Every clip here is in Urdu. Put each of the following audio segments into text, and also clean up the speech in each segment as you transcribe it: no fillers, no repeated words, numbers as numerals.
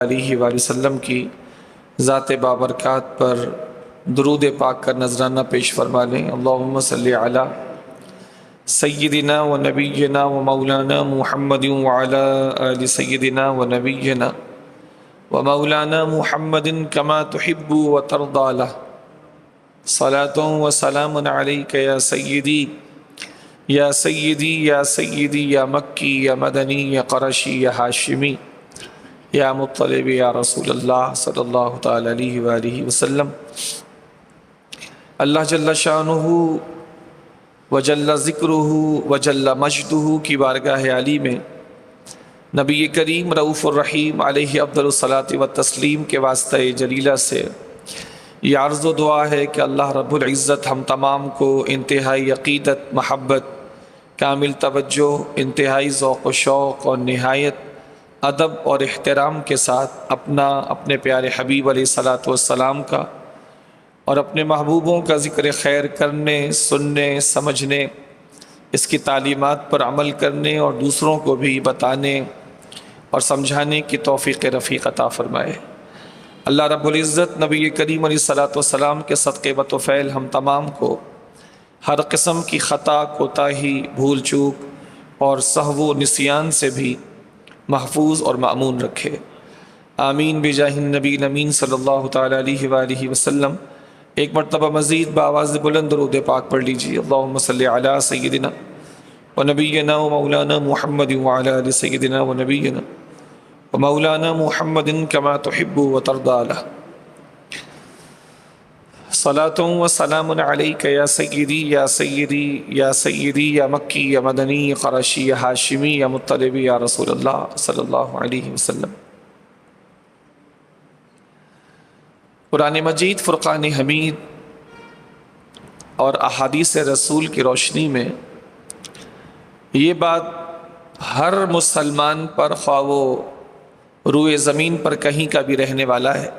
علیہ وآلہ وسلم کی ذات بابرکات پر درود پاک کا نذرانہ پیش فرما لیں۔ اللہم صلی علی سیدنا و نبینا و مولانا محمد وعلی آل سیدنا و نبینا و مولانا محمد کما تحب و ترضى له صلاة و سلام علیک یا سیدی یا سیدی یا سیدی یا مکی یا مدنی یا قرشی یا ہاشمی یا مطلب یا رسول اللہ صلی اللہ تعالی علیہ وآلہ وسلم۔ اللہ جل شانہ وجل ذکرہ وجل مجدہ کی بارگاہ عالی میں نبی کریم رؤوف الرحیم علیہ افضل الصلاۃ والتسلیم کے واسطہ جلیلہ سے یہ عرض و دعا ہے کہ اللہ رب العزت ہم تمام کو انتہائی عقیدت، محبت، کامل توجہ، انتہائی ذوق و شوق اور نہایت ادب اور احترام کے ساتھ اپنے پیارے حبیب علیہ الصلاۃ والسلام کا اور اپنے محبوبوں کا ذکر خیر کرنے، سننے، سمجھنے، اس کی تعلیمات پر عمل کرنے اور دوسروں کو بھی بتانے اور سمجھانے کی توفیق رفیق عطا فرمائے۔ اللہ رب العزت نبی کریم علیہ الصلاۃ والسلام کے صدقے و طفیل ہم تمام کو ہر قسم کی خطا، کوتاہی، بھول چوک اور سہو و نسیان سے بھی محفوظ اور مأمون رکھے، آمین بجاہ النبی الامین صلی اللہ تعالی علیہ وآلہ وسلم۔ ایک مرتبہ مزید بآواز بلند درود پاک پڑھ لیجیے۔ اللہم صلی علی سیدنا و نبینا و مولانا محمد وعلی آل سیدنا و نبینا و مولانا محمد کما تحب و ترضى له صلاة و سلام علیک یا سیدی یا سیدی یا سیدی یا مکی یا مدنی یا قرشی یا ہاشمی یا مطلب یا رسول اللہ صلی اللہ علیہ وسلم۔ قرآن مجید، فرقان حمید اور احادیث رسول کی روشنی میں یہ بات ہر مسلمان پر، خواہ وہ روئے زمین پر کہیں کا بھی رہنے والا ہے،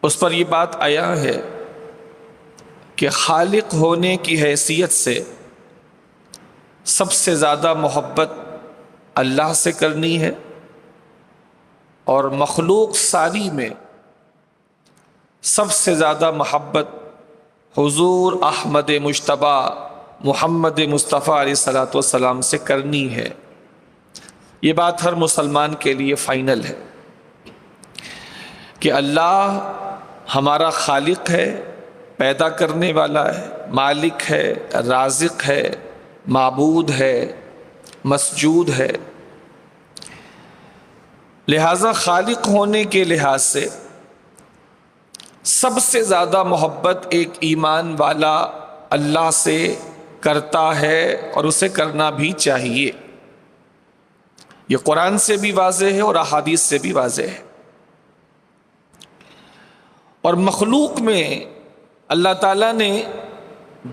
اس پر یہ بات آیا ہے کہ خالق ہونے کی حیثیت سے سب سے زیادہ محبت اللہ سے کرنی ہے، اور مخلوق ساری میں سب سے زیادہ محبت حضور احمد مجتبی محمد مصطفیٰ علیہ الصلاۃ والسلام سے کرنی ہے۔ یہ بات ہر مسلمان کے لیے فائنل ہے کہ اللہ ہمارا خالق ہے، پیدا کرنے والا ہے، مالک ہے، رازق ہے، معبود ہے، مسجود ہے۔ لہذا خالق ہونے کے لحاظ سے سب سے زیادہ محبت ایک ایمان والا اللہ سے کرتا ہے، اور اسے کرنا بھی چاہیے۔ یہ قرآن سے بھی واضح ہے اور احادیث سے بھی واضح ہے۔ اور مخلوق میں اللہ تعالیٰ نے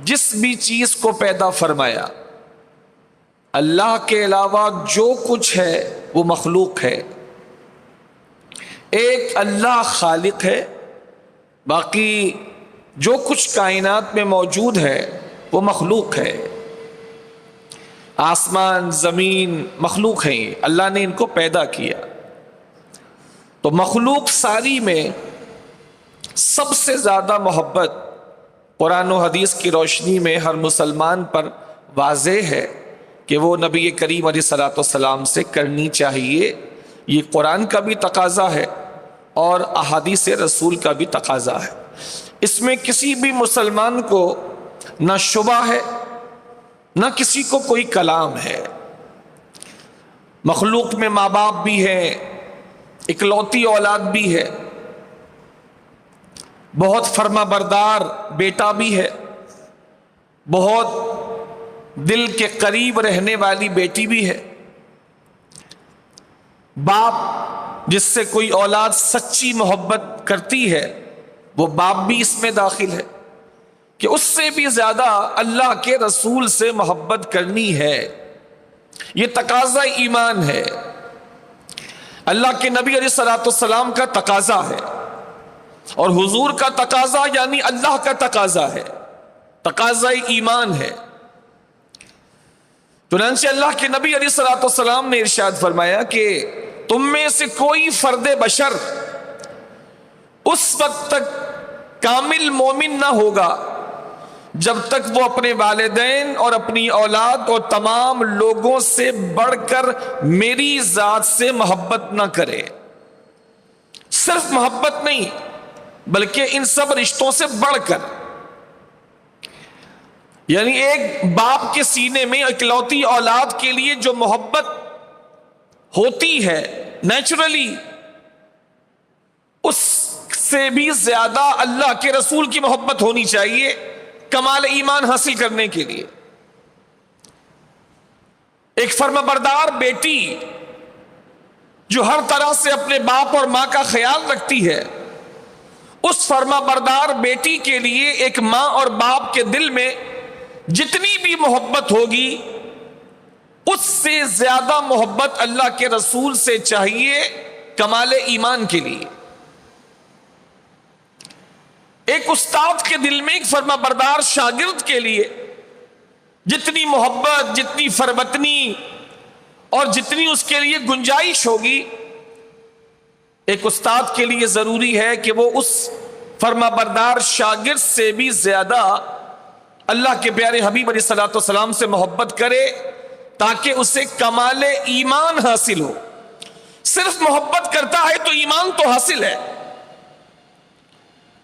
جس بھی چیز کو پیدا فرمایا، اللہ کے علاوہ جو کچھ ہے وہ مخلوق ہے۔ ایک اللہ خالق ہے، باقی جو کچھ کائنات میں موجود ہے وہ مخلوق ہے۔ آسمان، زمین مخلوق ہیں، اللہ نے ان کو پیدا کیا۔ تو مخلوق ساری میں سب سے زیادہ محبت قرآن و حدیث کی روشنی میں ہر مسلمان پر واضح ہے کہ وہ نبی کریم علیہ الصلاۃ والسلام سے کرنی چاہیے۔ یہ قرآن کا بھی تقاضا ہے اور احادیث رسول کا بھی تقاضا ہے۔ اس میں کسی بھی مسلمان کو نہ شبہ ہے، نہ کسی کو کوئی کلام ہے۔ مخلوق میں ماں باپ بھی ہیں، اکلوتی اولاد بھی ہے، بہت فرما بردار بیٹا بھی ہے، بہت دل کے قریب رہنے والی بیٹی بھی ہے۔ باپ جس سے کوئی اولاد سچی محبت کرتی ہے، وہ باپ بھی اس میں داخل ہے کہ اس سے بھی زیادہ اللہ کے رسول سے محبت کرنی ہے۔ یہ تقاضا ایمان ہے، اللہ کے نبی علیہ الصلوۃ والسلام کا تقاضا ہے، اور حضور کا تقاضا یعنی اللہ کا تقاضا ہے، تقاضا ایمان ہے۔ چنانچہ اللہ کے نبی علیہ الصلوۃ والسلام نے ارشاد فرمایا کہ تم میں سے کوئی فرد بشر اس وقت تک کامل مومن نہ ہوگا جب تک وہ اپنے والدین اور اپنی اولاد اور تمام لوگوں سے بڑھ کر میری ذات سے محبت نہ کرے. صرف محبت نہیں بلکہ ان سب رشتوں سے بڑھ کر. یعنی ایک باپ کے سینے میں اکلوتی اولاد کے لیے جو محبت ہوتی ہے نیچرلی، اس سے بھی زیادہ اللہ کے رسول کی محبت ہونی چاہیے کمال ایمان حاصل کرنے کے لیے. ایک فرمانبردار بیٹی جو ہر طرح سے اپنے باپ اور ماں کا خیال رکھتی ہے، اس فرمانبردار بیٹی کے لیے ایک ماں اور باپ کے دل میں جتنی بھی محبت ہوگی اس سے زیادہ محبت اللہ کے رسول سے چاہیے کمال ایمان کے لیے. ایک استاد کے دل میں ایک فرمانبردار شاگرد کے لیے جتنی محبت، جتنی فربتنی اور جتنی اس کے لیے گنجائش ہوگی، ایک استاد کے لیے ضروری ہے کہ وہ اس فرمانبردار شاگرد سے بھی زیادہ اللہ کے پیارے حبیب علیہ الصلوۃ والسلام سے محبت کرے تاکہ اسے کمال ایمان حاصل ہو. صرف محبت کرتا ہے تو ایمان تو حاصل ہے.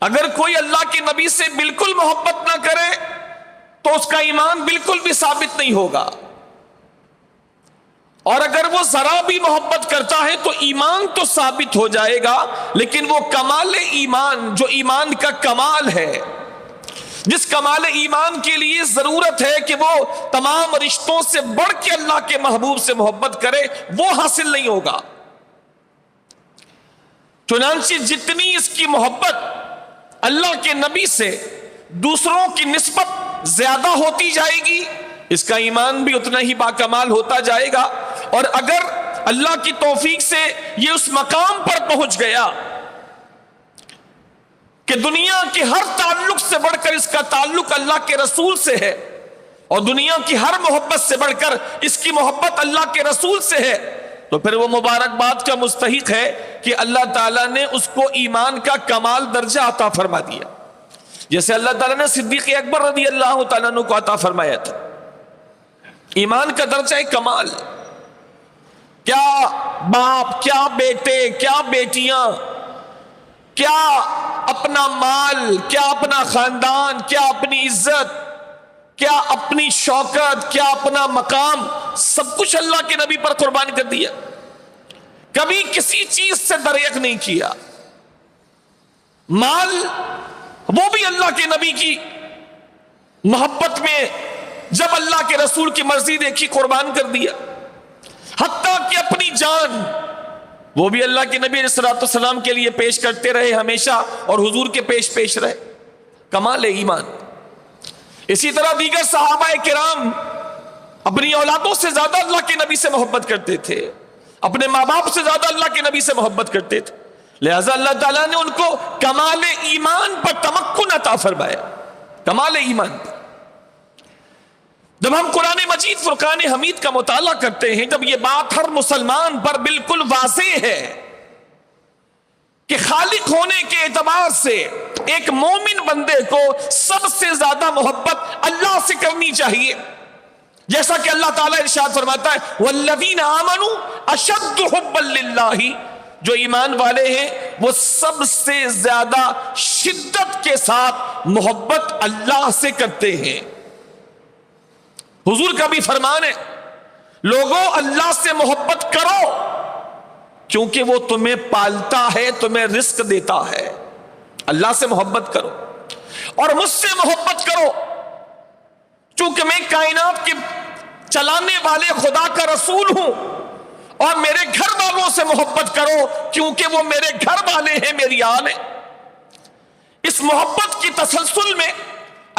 اگر کوئی اللہ کے نبی سے بالکل محبت نہ کرے تو اس کا ایمان بالکل بھی ثابت نہیں ہوگا، اور اگر وہ ذرا بھی محبت کرتا ہے تو ایمان تو ثابت ہو جائے گا، لیکن وہ کمال ایمان جو ایمان کا کمال ہے، جس کمال ایمان کے لیے ضرورت ہے کہ وہ تمام رشتوں سے بڑھ کے اللہ کے محبوب سے محبت کرے، وہ حاصل نہیں ہوگا. چنانچہ جتنی اس کی محبت اللہ کے نبی سے دوسروں کی نسبت زیادہ ہوتی جائے گی، اس کا ایمان بھی اتنا ہی باکمال ہوتا جائے گا. اور اگر اللہ کی توفیق سے یہ اس مقام پر پہنچ گیا کہ دنیا کے ہر تعلق سے بڑھ کر اس کا تعلق اللہ کے رسول سے ہے، اور دنیا کی ہر محبت سے بڑھ کر اس کی محبت اللہ کے رسول سے ہے، تو پھر وہ مبارکباد کا مستحق ہے کہ اللہ تعالیٰ نے اس کو ایمان کا کمال درجہ عطا فرما دیا، جیسے اللہ تعالیٰ نے صدیق اکبر رضی اللہ تعالیٰ عنہ کو عطا فرمایا تھا. ایمان کا درجہ کمال. کیا باپ، کیا بیٹے، کیا بیٹیاں، کیا اپنا مال، کیا اپنا خاندان، کیا اپنی عزت، کیا اپنی شوکت، کیا اپنا مقام، سب کچھ اللہ کے نبی پر قربان کر دیا. کبھی کسی چیز سے دریغ نہیں کیا. مال وہ بھی اللہ کے نبی کی محبت میں جب اللہ کے رسول کی مرضی دیکھی قربان کر دیا. حتیٰ کہ اپنی جان وہ بھی اللہ کے نبی علیہ الصلوۃ والسلام کے لیے پیش کرتے رہے ہمیشہ، اور حضور کے پیش رہے. کمال ایمان. اسی طرح دیگر صحابہ کرام اپنی اولادوں سے زیادہ اللہ کے نبی سے محبت کرتے تھے، اپنے ماں باپ سے زیادہ اللہ کے نبی سے محبت کرتے تھے. لہذا اللہ تعالیٰ نے ان کو کمال ایمان پر تمکن عطا فرمایا. کمال ایمان. جب ہم قرآن مجید فرقان حمید کا مطالعہ کرتے ہیں، جب یہ بات ہر مسلمان پر بالکل واضح ہے کہ خالق ہونے کے اعتبار سے ایک مومن بندے کو سب سے زیادہ محبت اللہ سے کرنی چاہیے، جیسا کہ اللہ تعالیٰ ارشاد فرماتا ہے والذین آمنوا اشد حبا للہ، جو ایمان والے ہیں وہ سب سے زیادہ شدت کے ساتھ محبت اللہ سے کرتے ہیں. حضور کا بھی فرمان ہے لوگوں اللہ سے محبت کرو کیونکہ وہ تمہیں پالتا ہے، تمہیں رزق دیتا ہے. اللہ سے محبت کرو اور مجھ سے محبت کرو چونکہ میں کائنات کے چلانے والے خدا کا رسول ہوں، اور میرے گھر والوں سے محبت کرو کیونکہ وہ میرے گھر والے ہیں، میری آل ہے. اس محبت کی تسلسل میں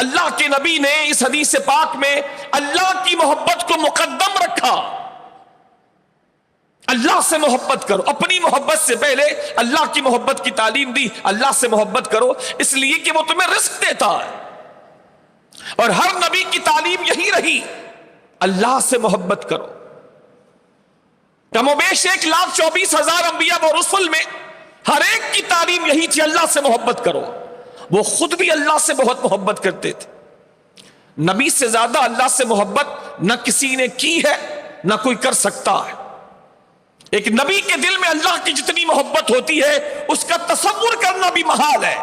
اللہ کے نبی نے اس حدیث پاک میں اللہ کی محبت کو مقدم رکھا. اللہ سے محبت کرو، اپنی محبت سے پہلے اللہ کی محبت کی تعلیم دی. اللہ سے محبت کرو اس لیے کہ وہ تمہیں رزق دیتا ہے، اور ہر نبی کی تعلیم یہی رہی اللہ سے محبت کرو. کم و بیش 1,24,000 انبیاء و رسل میں ہر ایک کی تعلیم یہی تھی، اللہ سے محبت کرو۔ وہ خود بھی اللہ سے بہت محبت کرتے تھے۔ نبی سے زیادہ اللہ سے محبت نہ کسی نے کی ہے نہ کوئی کر سکتا ہے۔ ایک نبی کے دل میں اللہ کی جتنی محبت ہوتی ہے اس کا تصور کرنا بھی محال ہے۔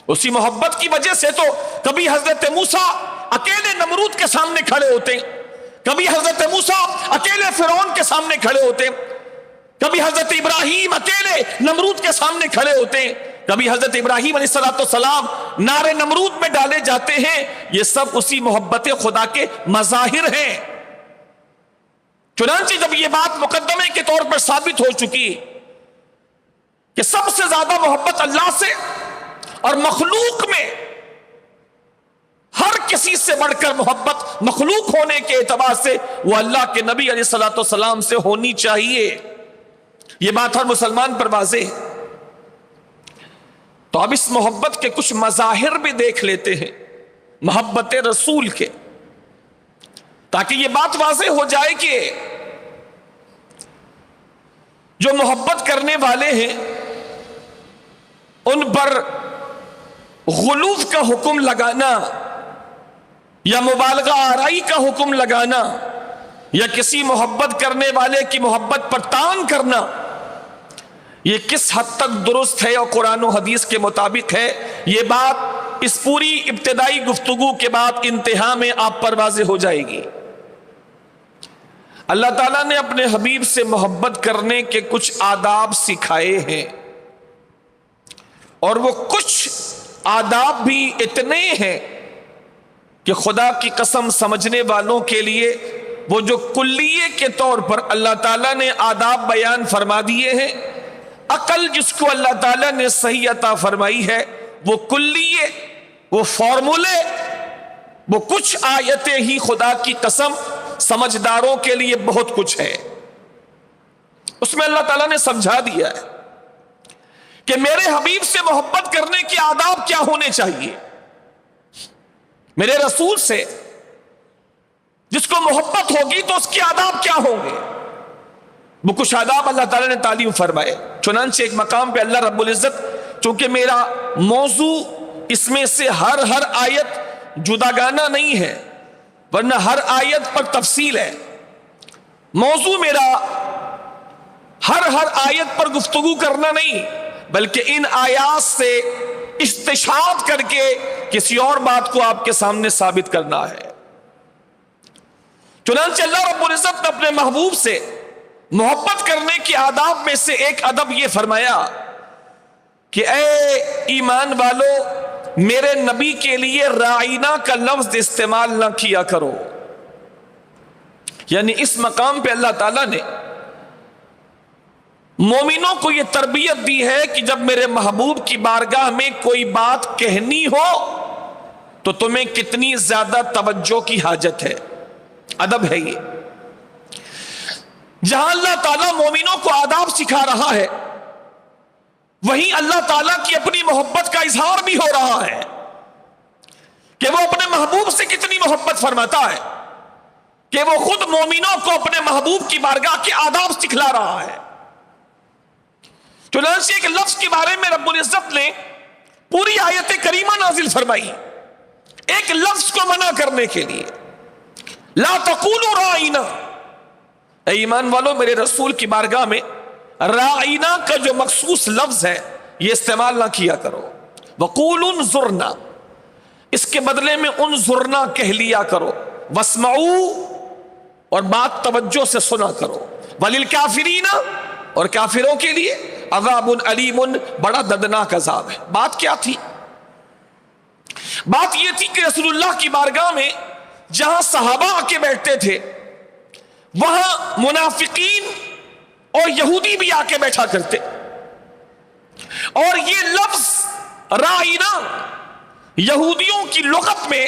اسی محبت کی وجہ سے تو کبھی حضرت موسیٰ اکیلے نمرود کے سامنے کھڑے ہوتے ہیں، کبھی حضرت موسیٰ اکیلے فرعون کے سامنے کھڑے ہوتے ہیں، کبھی حضرت ابراہیم اکیلے نمرود کے سامنے کھڑے ہوتے ہیں، کبھی حضرت ابراہیم علیہ السلام نار نمرود میں ڈالے جاتے ہیں۔ یہ سب اسی محبت خدا کے مظاہر ہیں۔ چنانچہ جب یہ بات مقدمے کے طور پر ثابت ہو چکی کہ سب سے زیادہ محبت اللہ سے اور مخلوق میں ہر کسی سے بڑھ کر محبت مخلوق ہونے کے اعتبار سے وہ اللہ کے نبی علیہ السلام سے ہونی چاہیے، یہ بات ہر مسلمان پر واضح ہے۔ تو اب اس محبت کے کچھ مظاہر بھی دیکھ لیتے ہیں محبت رسول کے، تاکہ یہ بات واضح ہو جائے کہ جو محبت کرنے والے ہیں ان پر غلو کا حکم لگانا یا مبالغہ آرائی کا حکم لگانا یا کسی محبت کرنے والے کی محبت پر تان کرنا، یہ کس حد تک درست ہے اور قرآن و حدیث کے مطابق ہے، یہ بات اس پوری ابتدائی گفتگو کے بعد انتہا میں آپ پر واضح ہو جائے گی۔ اللہ تعالیٰ نے اپنے حبیب سے محبت کرنے کے کچھ آداب سکھائے ہیں، اور وہ کچھ آداب بھی اتنے ہیں کہ خدا کی قسم سمجھنے والوں کے لیے وہ جو کلیے کے طور پر اللہ تعالیٰ نے آداب بیان فرما دیے ہیں، عقل جس کو اللہ تعالیٰ نے صحیح عطا فرمائی ہے، وہ کلیے، وہ فارمولے، وہ کچھ آیتیں ہی خدا کی قسم سمجھداروں کے لیے بہت کچھ ہے۔ اس میں اللہ تعالیٰ نے سمجھا دیا ہے کہ میرے حبیب سے محبت کرنے کے آداب کیا ہونے چاہیے، میرے رسول سے جس کو محبت ہوگی تو اس کے آداب کیا ہوں گے۔ وہ کچھ آداب اللہ تعالیٰ نے تعلیم فرمائے۔ چنانچہ ایک مقام پہ اللہ رب العزت، چونکہ میرا موضوع اس میں سے ہر آیت جداگانہ نہیں ہے، ورنہ ہر آیت پر تفصیل ہے، موضوع میرا ہر آیت پر گفتگو کرنا نہیں، بلکہ ان آیات سے استشہاد کر کے کسی اور بات کو آپ کے سامنے ثابت کرنا ہے۔ چنانچہ اللہ رب العزت نے اپنے محبوب سے محبت کرنے کے آداب میں سے ایک ادب یہ فرمایا کہ اے ایمان والو، میرے نبی کے لیے رائنا کا لفظ استعمال نہ کیا کرو۔ یعنی اس مقام پہ اللہ تعالیٰ نے مومنوں کو یہ تربیت دی ہے کہ جب میرے محبوب کی بارگاہ میں کوئی بات کہنی ہو تو تمہیں کتنی زیادہ توجہ کی حاجت ہے۔ ادب ہے یہ۔ جہاں اللہ تعالیٰ مومنوں کو آداب سکھا رہا ہے، وہیں اللہ تعالیٰ کی اپنی محبت کا اظہار بھی ہو رہا ہے کہ وہ اپنے محبوب سے کتنی محبت فرماتا ہے، کہ وہ خود مومنوں کو اپنے محبوب کی بارگاہ کے آداب سکھلا رہا ہے۔ چنانچہ ایک لفظ کے بارے میں رب العزت نے پوری آیت کریمہ نازل فرمائی ایک لفظ کو منع کرنے کے لیے، لا تقولوا رائنا۔ اے ایمان والو، میرے رسول کی بارگاہ میں رائنا کا جو مخصوص لفظ ہے یہ استعمال نہ کیا کرو۔ وقولوا انظرنا، اس کے بدلے میں انظرنا کہہ لیا کرو۔ واسمعوا، اور بات توجہ سے سنا کرو۔ وللکافرین، اور کافروں کے لیے عذاب علیم، بڑا دردناک عذاب ہے۔ بات کیا تھی؟ بات یہ تھی کہ رسول اللہ کی بارگاہ میں جہاں صحابہ آ کے بیٹھتے تھے وہاں منافقین اور یہودی بھی آ کے بیٹھا کرتے، اور یہ لفظ رائنا یہودیوں کی لغت میں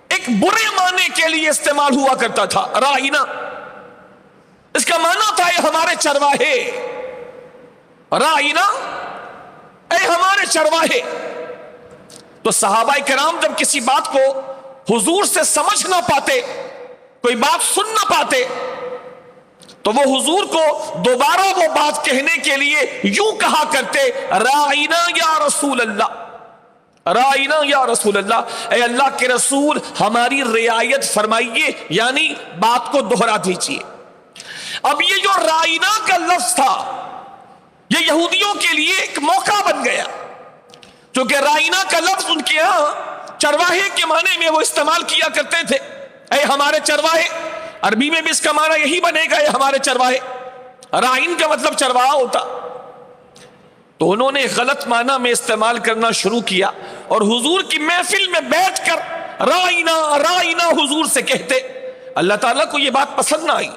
ایک برے معنی کے لیے استعمال ہوا کرتا تھا۔ رائنا اس کا معنی تھا اے ہمارے چرواہے، رائنا اے ہمارے چرواہے۔ تو صحابہ کرام جب کسی بات کو حضور سے سمجھ نہ پاتے، کوئی بات سن نہ پاتے، تو وہ حضور کو دوبارہ وہ بات کہنے کے لیے یوں کہا کرتے، رائنا یا رسول اللہ، رائنا یا رسول اللہ، اے اللہ کے رسول ہماری رعایت فرمائیے، یعنی بات کو دہرا دیجیے۔ اب یہ جو رائنا کا لفظ تھا یہ یہودیوں کے لیے ایک موقع بن گیا، کیونکہ رائنا کا لفظ ان کے ہاں چرواہے کے معنی میں وہ استعمال کیا کرتے تھے، اے ہمارے چرواہے۔ عربی میں بھی اس کا معنی یہی بنے گا، اے ہمارے چرواہے۔ رائن کا مطلب چرواہا ہوتا، تو انہوں نے غلط معنی میں استعمال کرنا شروع کیا اور حضور کی محفل میں بیٹھ کر رائنا رائنا حضور سے کہتے۔ اللہ تعالیٰ کو یہ بات پسند نہ آئی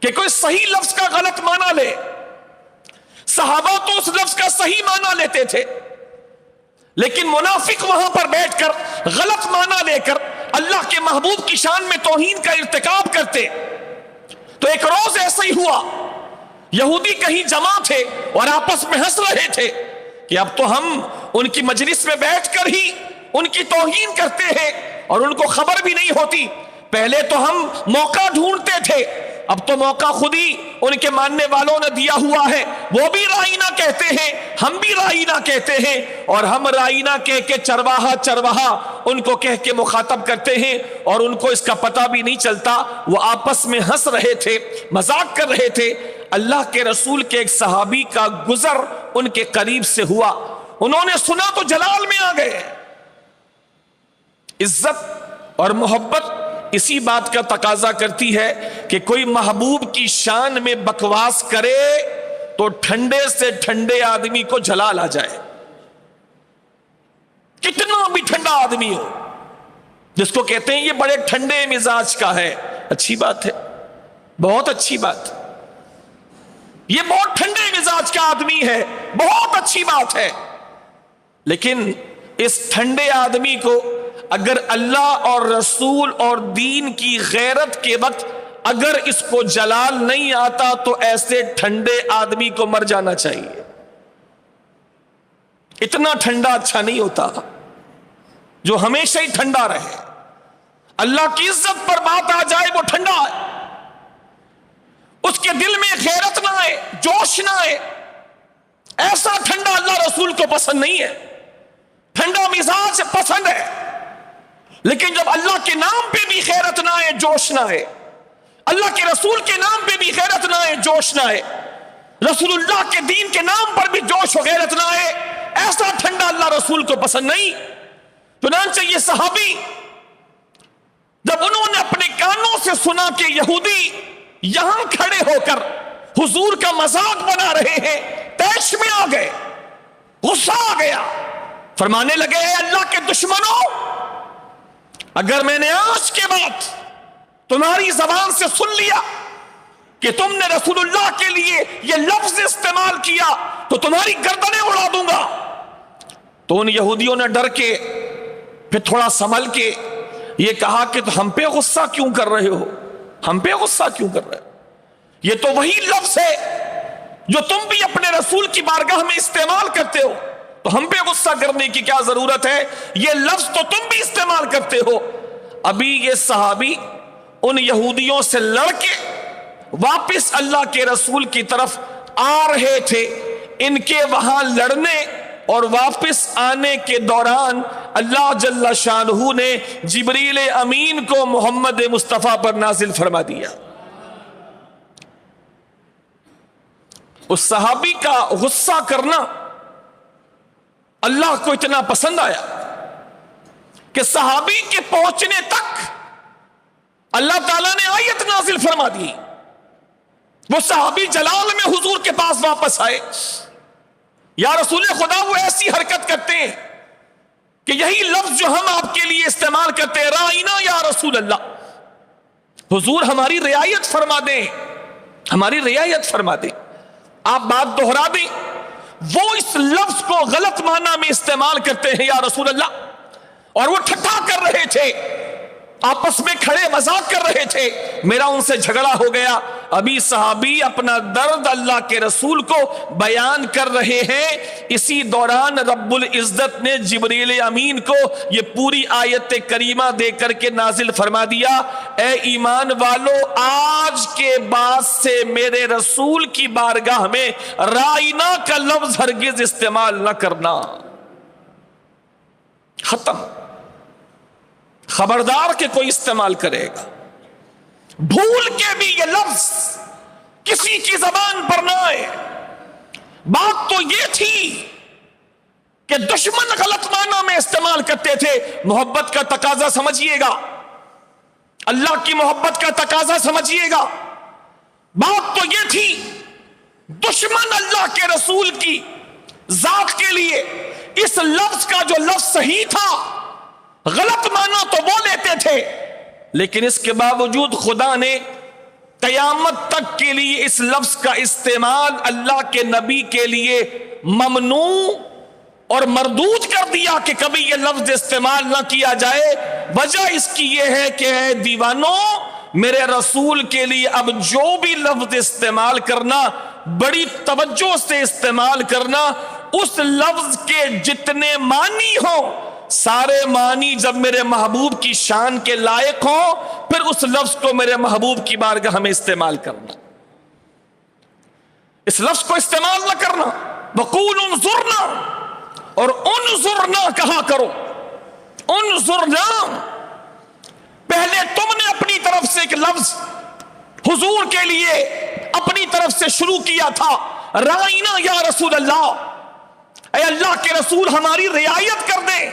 کہ کوئی صحیح لفظ کا غلط معنی لے۔ صحابہ تو اس لفظ کا صحیح معنی لیتے تھے، لیکن منافق وہاں پر بیٹھ کر غلط معنی لے کر اللہ کے محبوب کی شان میں توہین کا ارتکاب کرتے۔ تو ایک روز ایسا ہی ہوا، یہودی کہیں جمع تھے اور آپس میں ہنس رہے تھے کہ اب تو ہم ان کی مجلس میں بیٹھ کر ہی ان کی توہین کرتے ہیں اور ان کو خبر بھی نہیں ہوتی۔ پہلے تو ہم موقع ڈھونڈتے تھے، اب تو موقع خود ہی ان کے ماننے والوں نے دیا ہوا ہے۔ وہ بھی رائنا کہتے ہیں، ہم بھی رائنا کہتے ہیں، اور ہم رائنا کہہ کے چرواہا چرواہا ان کو کہہ کے مخاطب کرتے ہیں، اور ان کو اس کا پتہ بھی نہیں چلتا۔ وہ آپس میں ہنس رہے تھے، مذاق کر رہے تھے۔ اللہ کے رسول کے ایک صحابی کا گزر ان کے قریب سے ہوا، انہوں نے سنا تو جلال میں آ گئے۔ عزت اور محبت اسی بات کا تقاضا کرتی ہے کہ کوئی محبوب کی شان میں بکواس کرے تو ٹھنڈے سے ٹھنڈے آدمی کو جلال آ جائے، کتنا بھی ٹھنڈا آدمی ہو، جس کو کہتے ہیں یہ بڑے ٹھنڈے مزاج کا ہے، اچھی بات ہے، بہت اچھی بات، یہ بہت ٹھنڈے مزاج کا آدمی ہے، بہت اچھی بات ہے، لیکن اس ٹھنڈے آدمی کو اگر اللہ اور رسول اور دین کی غیرت کے وقت اگر اس کو جلال نہیں آتا تو ایسے ٹھنڈے آدمی کو مر جانا چاہیے۔ اتنا ٹھنڈا اچھا نہیں ہوتا جو ہمیشہ ہی ٹھنڈا رہے۔ اللہ کی عزت پر بات آ جائے وہ ٹھنڈا ہے، اس کے دل میں غیرت نہ آئے، جوش نہ آئے، ایسا ٹھنڈا اللہ رسول کو پسند نہیں ہے۔ ٹھنڈا مزاج پسند ہے، لیکن جب اللہ کے نام پہ بھی غیرت نہ آئے، جوش نہ آئے، اللہ کے رسول کے نام پہ بھی غیرت نہ آئے، جوش نہ آئے، رسول اللہ کے دین کے نام پر بھی جوش و غیرت نہ آئے، ایسا ٹھنڈا اللہ رسول کو پسند نہیں۔ چنانچہ یہ صحابی جب انہوں نے اپنے کانوں سے سنا کہ یہودی یہاں کھڑے ہو کر حضور کا مذاق بنا رہے ہیں، طیش میں آ گئے، غصہ آ گیا، فرمانے لگے، اے اللہ کے دشمنوں، اگر میں نے آج کے بعد تمہاری زبان سے سن لیا کہ تم نے رسول اللہ کے لیے یہ لفظ استعمال کیا تو تمہاری گردنیں اڑا دوں گا۔ تو ان یہودیوں نے ڈر کے پھر تھوڑا سنبھل کے یہ کہا کہ ہم پہ غصہ کیوں کر رہے ہو، ہم پہ غصہ کیوں کر رہے ہو، یہ تو وہی لفظ ہے جو تم بھی اپنے رسول کی بارگاہ میں استعمال کرتے ہو، تو ہم پہ غصہ کرنے کی کیا ضرورت ہے، یہ لفظ تو تم بھی استعمال کرتے ہو۔ ابھی یہ صحابی ان یہودیوں سے لڑ کے واپس اللہ کے رسول کی طرف آ رہے تھے۔ ان کے وہاں لڑنے اور واپس آنے کے دوران اللہ جل شانہ نے جبریل امین کو محمد مصطفیٰ پر نازل فرما دیا۔ اس صحابی کا غصہ کرنا اللہ کو اتنا پسند آیا کہ صحابی کے پہنچنے تک اللہ تعالیٰ نے آیت نازل فرما دی۔ وہ صحابی جلال میں حضور کے پاس واپس آئے، یا رسول خدا وہ ایسی حرکت کرتے ہیں کہ یہی لفظ جو ہم آپ کے لیے استعمال کرتے ہیں، رائنا یا رسول اللہ، حضور ہماری رعایت فرما دیں، ہماری رعایت فرما دیں، آپ بات دہرا دیں۔ وہ اس لفظ کو غلط معنی میں استعمال کرتے ہیں، یا رسول اللہ، اور وہ ٹھٹھا کر رہے تھے۔ آپس میں کھڑے مذاق کر رہے تھے، میرا ان سے جھگڑا ہو گیا۔ ابھی صحابی اپنا درد اللہ کے رسول کو بیان کر رہے ہیں، اسی دوران رب العزت نے جبریل امین کو یہ پوری آیت کریمہ دے کر کے نازل فرما دیا، اے ایمان والو، آج کے بعد سے میرے رسول کی بارگاہ میں رائنا کا لفظ ہرگز استعمال نہ کرنا۔ ختم، خبردار کہ کوئی استعمال کرے گا، بھول کے بھی یہ لفظ کسی کی زبان پر نہ آئے۔ بات تو یہ تھی کہ دشمن غلط معنی میں استعمال کرتے تھے، محبت کا تقاضا سمجھیے گا، اللہ کی محبت کا تقاضا سمجھیے گا۔ بات تو یہ تھی دشمن اللہ کے رسول کی ذات کے لیے اس لفظ کا جو لفظ صحیح تھا، غلط معنی تو وہ لیتے تھے، لیکن اس کے باوجود خدا نے قیامت تک کے لیے اس لفظ کا استعمال اللہ کے نبی کے لیے ممنوع اور مردود کر دیا کہ کبھی یہ لفظ استعمال نہ کیا جائے۔ وجہ اس کی یہ ہے کہ اے دیوانوں، میرے رسول کے لیے اب جو بھی لفظ استعمال کرنا، بڑی توجہ سے استعمال کرنا، اس لفظ کے جتنے معنی ہوں، سارے معنی جب میرے محبوب کی شان کے لائق ہوں، پھر اس لفظ کو میرے محبوب کی بارگاہ میں استعمال کرنا، اس لفظ کو استعمال نہ کرنا۔ وَقُولُ انظُرْنَا، اور انظرنا کہا کرو، انظرنا۔ پہلے تم نے اپنی طرف سے ایک لفظ حضور کے لیے اپنی طرف سے شروع کیا تھا، رائنا یا رسول اللہ، اے اللہ کے رسول ہماری رعایت کر دیں۔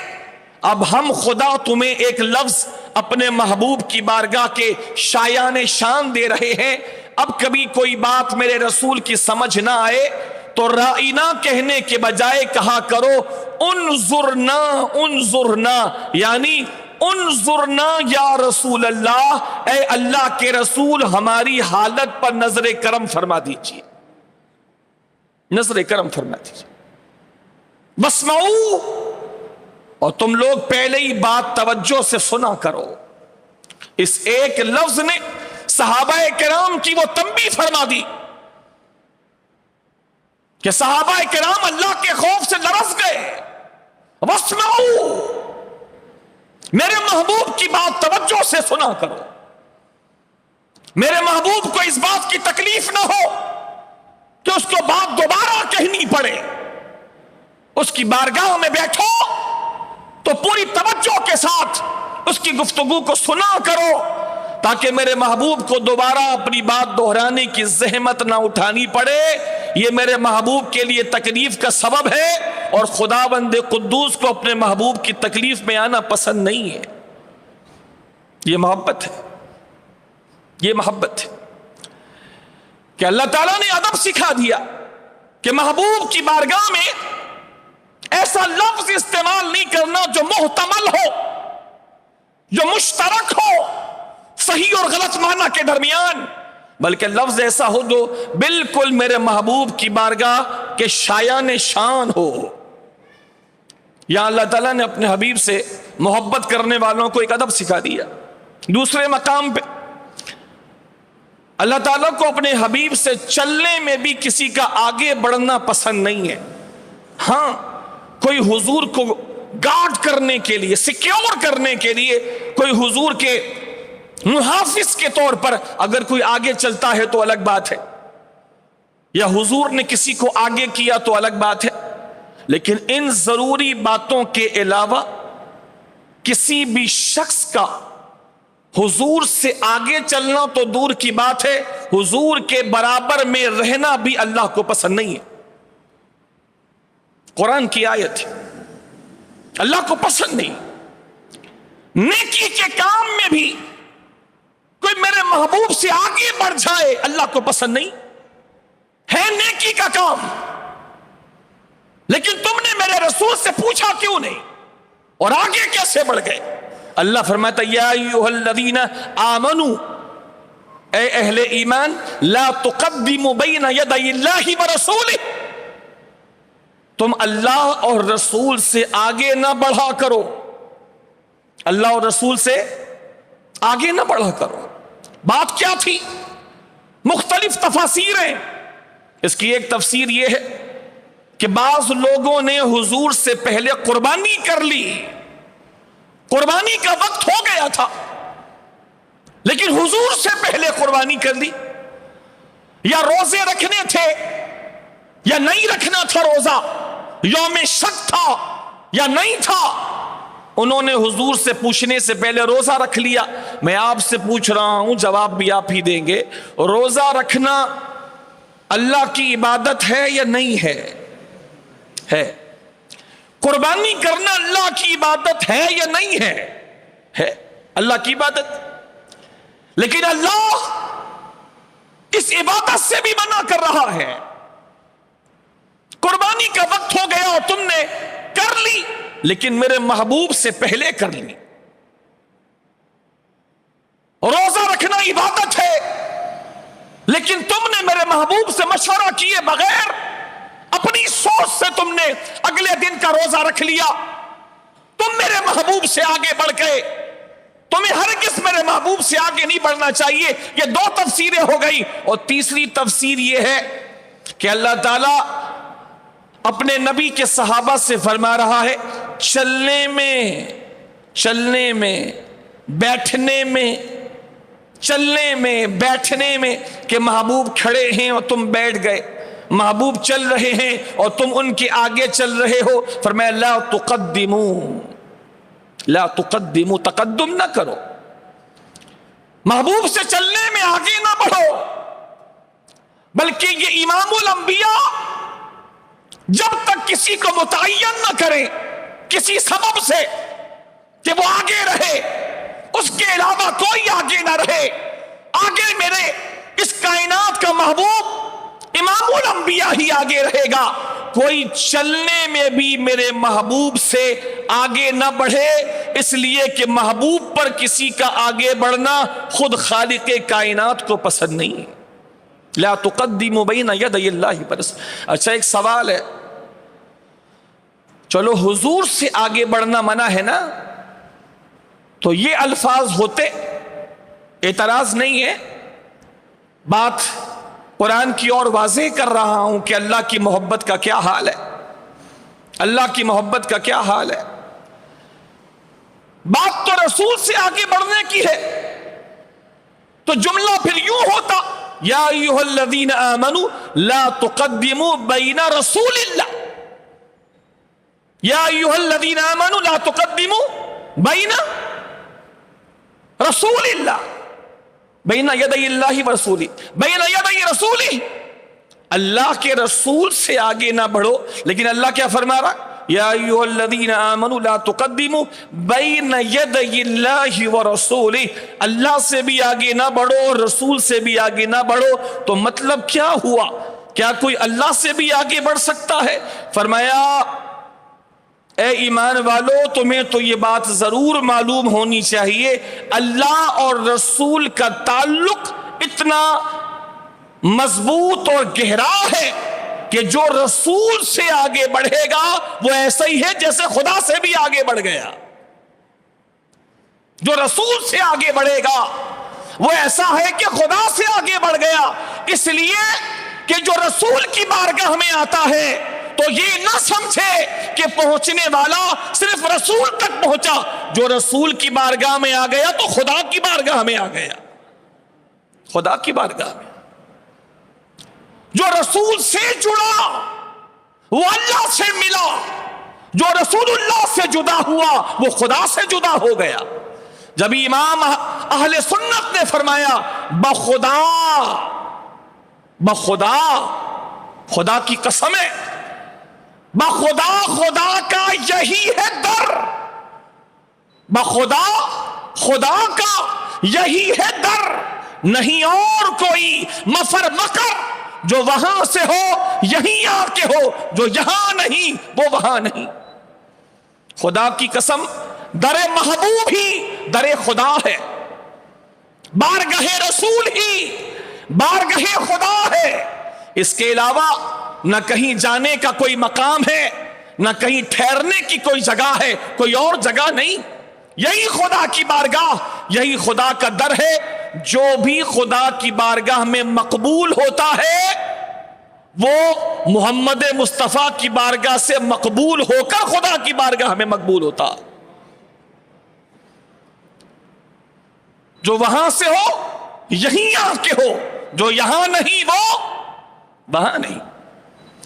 اب ہم خدا تمہیں ایک لفظ اپنے محبوب کی بارگاہ کے شایان شان دے رہے ہیں، اب کبھی کوئی بات میرے رسول کی سمجھ نہ آئے تو رائنا کہنے کے بجائے کہا کرو انظرنا، انظرنا، یعنی انظرنا یا رسول اللہ، اے اللہ کے رسول ہماری حالت پر نظر کرم فرما دیجئے، نظر کرم فرما دیجئے۔ واسمعوا، اور تم لوگ پہلے ہی بات توجہ سے سنا کرو۔ اس ایک لفظ نے صحابہ کرام کی وہ تنبیہ فرما دی کہ صحابہ کرام اللہ کے خوف سے لرز گئے۔ واسمعوا، میرے محبوب کی بات توجہ سے سنا کرو، میرے محبوب کو اس بات کی تکلیف نہ ہو کہ اس کو بات دوبارہ کہنی پڑے۔ اس کی بارگاہ میں بیٹھو تو پوری توجہ کے ساتھ اس کی گفتگو کو سنا کرو، تاکہ میرے محبوب کو دوبارہ اپنی بات دہرانے کی زحمت نہ اٹھانی پڑے۔ یہ میرے محبوب کے لیے تکلیف کا سبب ہے، اور خداوند قدوس کو اپنے محبوب کی تکلیف میں آنا پسند نہیں ہے۔ یہ محبت ہے، یہ محبت ہے کہ اللہ تعالیٰ نے ادب سکھا دیا کہ محبوب کی بارگاہ میں ایسا لفظ استعمال نہیں کرنا جو محتمل ہو، جو مشترک ہو صحیح اور غلط معنی کے درمیان، بلکہ لفظ ایسا ہو جو بالکل میرے محبوب کی بارگاہ کے شایان شان ہو۔ یہاں اللہ تعالیٰ نے اپنے حبیب سے محبت کرنے والوں کو ایک ادب سکھا دیا۔ دوسرے مقام پہ اللہ تعالیٰ کو اپنے حبیب سے چلنے میں بھی کسی کا آگے بڑھنا پسند نہیں ہے۔ ہاں، کوئی حضور کو گارڈ کرنے کے لیے، سیکیور کرنے کے لیے، کوئی حضور کے محافظ کے طور پر اگر کوئی آگے چلتا ہے تو الگ بات ہے، یا حضور نے کسی کو آگے کیا تو الگ بات ہے، لیکن ان ضروری باتوں کے علاوہ کسی بھی شخص کا حضور سے آگے چلنا تو دور کی بات ہے، حضور کے برابر میں رہنا بھی اللہ کو پسند نہیں ہے۔ قرآن کی آیت ہے، اللہ کو پسند نہیں۔ نیکی کے کام میں بھی کوئی میرے محبوب سے آگے بڑھ جائے اللہ کو پسند نہیں ہے، نیکی کا کام، لیکن تم نے میرے رسول سے پوچھا کیوں نہیں اور آگے کیسے بڑھ گئے؟ اللہ فرماتا یا ایھا الذین آمنوا، اے اہل ایمان، لا تقدموا بین یدی اللہ ورسولہ، تم اللہ اور رسول سے آگے نہ بڑھا کرو، اللہ اور رسول سے آگے نہ بڑھا کرو. بات کیا تھی؟ مختلف تفاسیر ہیں. اس کی ایک تفسیر یہ ہے کہ بعض لوگوں نے حضور سے پہلے قربانی کر لی، قربانی کا وقت ہو گیا تھا لیکن حضور سے پہلے قربانی کر لی. یا روزے رکھنے تھے یا نہیں رکھنا تھا، روزہ یوم شک تھا یا نہیں تھا، انہوں نے حضور سے پوچھنے سے پہلے روزہ رکھ لیا. میں آپ سے پوچھ رہا ہوں، جواب بھی آپ ہی دیں گے، روزہ رکھنا اللہ کی عبادت ہے یا نہیں ہے؟ ہے. قربانی کرنا اللہ کی عبادت ہے یا نہیں ہے؟ ہے اللہ کی عبادت. لیکن اللہ اس عبادت سے بھی منع کر رہا ہے. قربانی کا وقت ہو گیا اور تم نے کر لی لیکن میرے محبوب سے پہلے کر لی. روزہ رکھنا عبادت ہے لیکن تم نے میرے محبوب سے مشورہ کیے بغیر اپنی سوچ سے تم نے اگلے دن کا روزہ رکھ لیا. تم میرے محبوب سے آگے بڑھ گئے. تمہیں ہرگز میرے محبوب سے آگے نہیں بڑھنا چاہیے. یہ دو تفسیریں ہو گئی. اور تیسری تفسیر یہ ہے کہ اللہ تعالیٰ اپنے نبی کے صحابہ سے فرما رہا ہے چلنے میں بیٹھنے میں کہ محبوب کھڑے ہیں اور تم بیٹھ گئے، محبوب چل رہے ہیں اور تم ان کے آگے چل رہے ہو. فرمایا لا تقدموا، تقدم نہ کرو، محبوب سے چلنے میں آگے نہ بڑھو. بلکہ یہ امام الانبیاء جب تک کسی کو متعین نہ کریں کسی سبب سے کہ وہ آگے رہے، اس کے علاوہ کوئی آگے نہ رہے، آگے میرے اس کائنات کا محبوب امام الانبیاء ہی آگے رہے گا. کوئی چلنے میں بھی میرے محبوب سے آگے نہ بڑھے، اس لیے کہ محبوب پر کسی کا آگے بڑھنا خود خالق کائنات کو پسند نہیں. لا تقدموا بین یدی اللہ برس. اچھا ایک سوال ہے، چلو حضور سے آگے بڑھنا منع ہے نا، تو یہ الفاظ ہوتے، اعتراض نہیں ہے، بات قرآن کی اور واضح کر رہا ہوں کہ اللہ کی محبت کا کیا حال ہے، اللہ کی محبت کا کیا حال ہے. بات تو رسول سے آگے بڑھنے کی ہے، تو جملہ پھر یوں ہوتا یا ایھا الذین آمنوا لا تقدموا بین رسول اللہ، یا ایھا الذین آمنوا لا تقدموا بین رسول اللہ، بین یدی اللہ ورسولہ، بین یدی رسولہ، اللہ کے رسول سے آگے نہ بڑھو. لیکن اللہ کیا فرما رہا؟ یا ایھا الذین آمنوا لا تقدموا بین یدی اللہ ورسولہ، اللہ سے بھی آگے نہ بڑھو، رسول سے بھی آگے نہ بڑھو. تو مطلب کیا ہوا؟ کیا کوئی اللہ سے بھی آگے بڑھ سکتا ہے؟ فرمایا اے ایمان والو، تمہیں تو یہ بات ضرور معلوم ہونی چاہیے اللہ اور رسول کا تعلق اتنا مضبوط اور گہرا ہے کہ جو رسول سے آگے بڑھے گا وہ ایسا ہی ہے جیسے خدا سے بھی آگے بڑھ گیا. جو رسول سے آگے بڑھے گا وہ ایسا ہے کہ خدا سے آگے بڑھ گیا. اس لیے کہ جو رسول کی بارگاہ میں آتا ہے تو یہ نہ سمجھے کہ پہنچنے والا صرف رسول تک پہنچا. جو رسول کی بارگاہ میں آ گیا تو خدا کی بارگاہ میں آ گیا. خدا کی بارگاہ میں جو رسول سے جڑا وہ اللہ سے ملا، جو رسول اللہ سے جدا ہوا وہ خدا سے جدا ہو گیا. جب امام اہل سنت نے فرمایا بخدا خدا کی قسم ہے، بخدا خدا کا یہی ہے در، بخدا خدا کا یہی ہے در، نہیں اور کوئی مفر مکر جو وہاں سے ہو یہیں آ کے ہو، جو یہاں نہیں وہ وہاں نہیں. خدا کی قسم در محبوب ہی در خدا ہے، بارگاہ رسول ہی بارگاہ خدا ہے. اس کے علاوہ نہ کہیں جانے کا کوئی مقام ہے، نہ کہیں ٹھہرنے کی کوئی جگہ ہے، کوئی اور جگہ نہیں. یہی خدا کی بارگاہ، یہی خدا کا در ہے، جو بھی خدا کی بارگاہ میں مقبول ہوتا ہے وہ محمد مصطفیٰ کی بارگاہ سے مقبول ہو کر خدا کی بارگاہ میں مقبول ہوتا۔ جو وہاں سے ہو یہیں آ کے ہو، جو یہاں نہیں وہ وہاں نہیں۔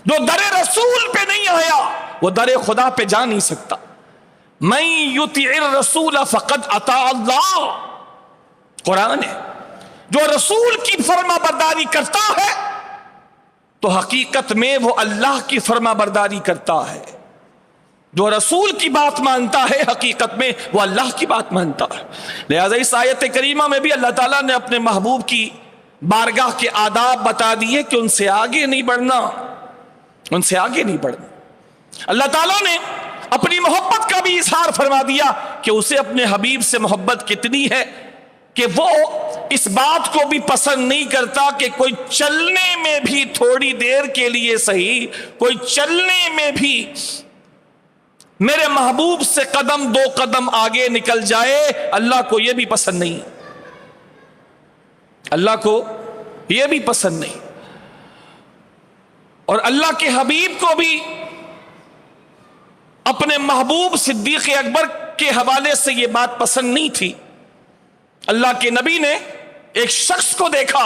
جو در رسول پہ نہیں آیا وہ در خدا پہ جا نہیں سکتا۔ من یطع الرسول فقد اطاع اللہ، قرآن ہے۔ جو رسول کی فرما برداری کرتا ہے تو حقیقت میں وہ اللہ کی فرما برداری کرتا ہے۔ جو رسول کی بات مانتا ہے حقیقت میں وہ اللہ کی بات مانتا ہے۔ لہذا اس آیت کریمہ میں بھی اللہ تعالیٰ نے اپنے محبوب کی بارگاہ کے آداب بتا دیے کہ ان سے آگے نہیں بڑھنا، ان سے آگے نہیں بڑھنا۔ اللہ تعالیٰ نے اپنی محبت کا بھی اظہار فرما دیا کہ اسے اپنے حبیب سے محبت کتنی ہے کہ وہ اس بات کو بھی پسند نہیں کرتا کہ کوئی چلنے میں بھی تھوڑی دیر کے لیے صحیح، کوئی چلنے میں بھی میرے محبوب سے قدم دو قدم آگے نکل جائے، اللہ کو یہ بھی پسند نہیں، اللہ کو یہ بھی پسند نہیں۔ اور اللہ کے حبیب کو بھی اپنے محبوب صدیق اکبر کے حوالے سے یہ بات پسند نہیں تھی۔ اللہ کے نبی نے ایک شخص کو دیکھا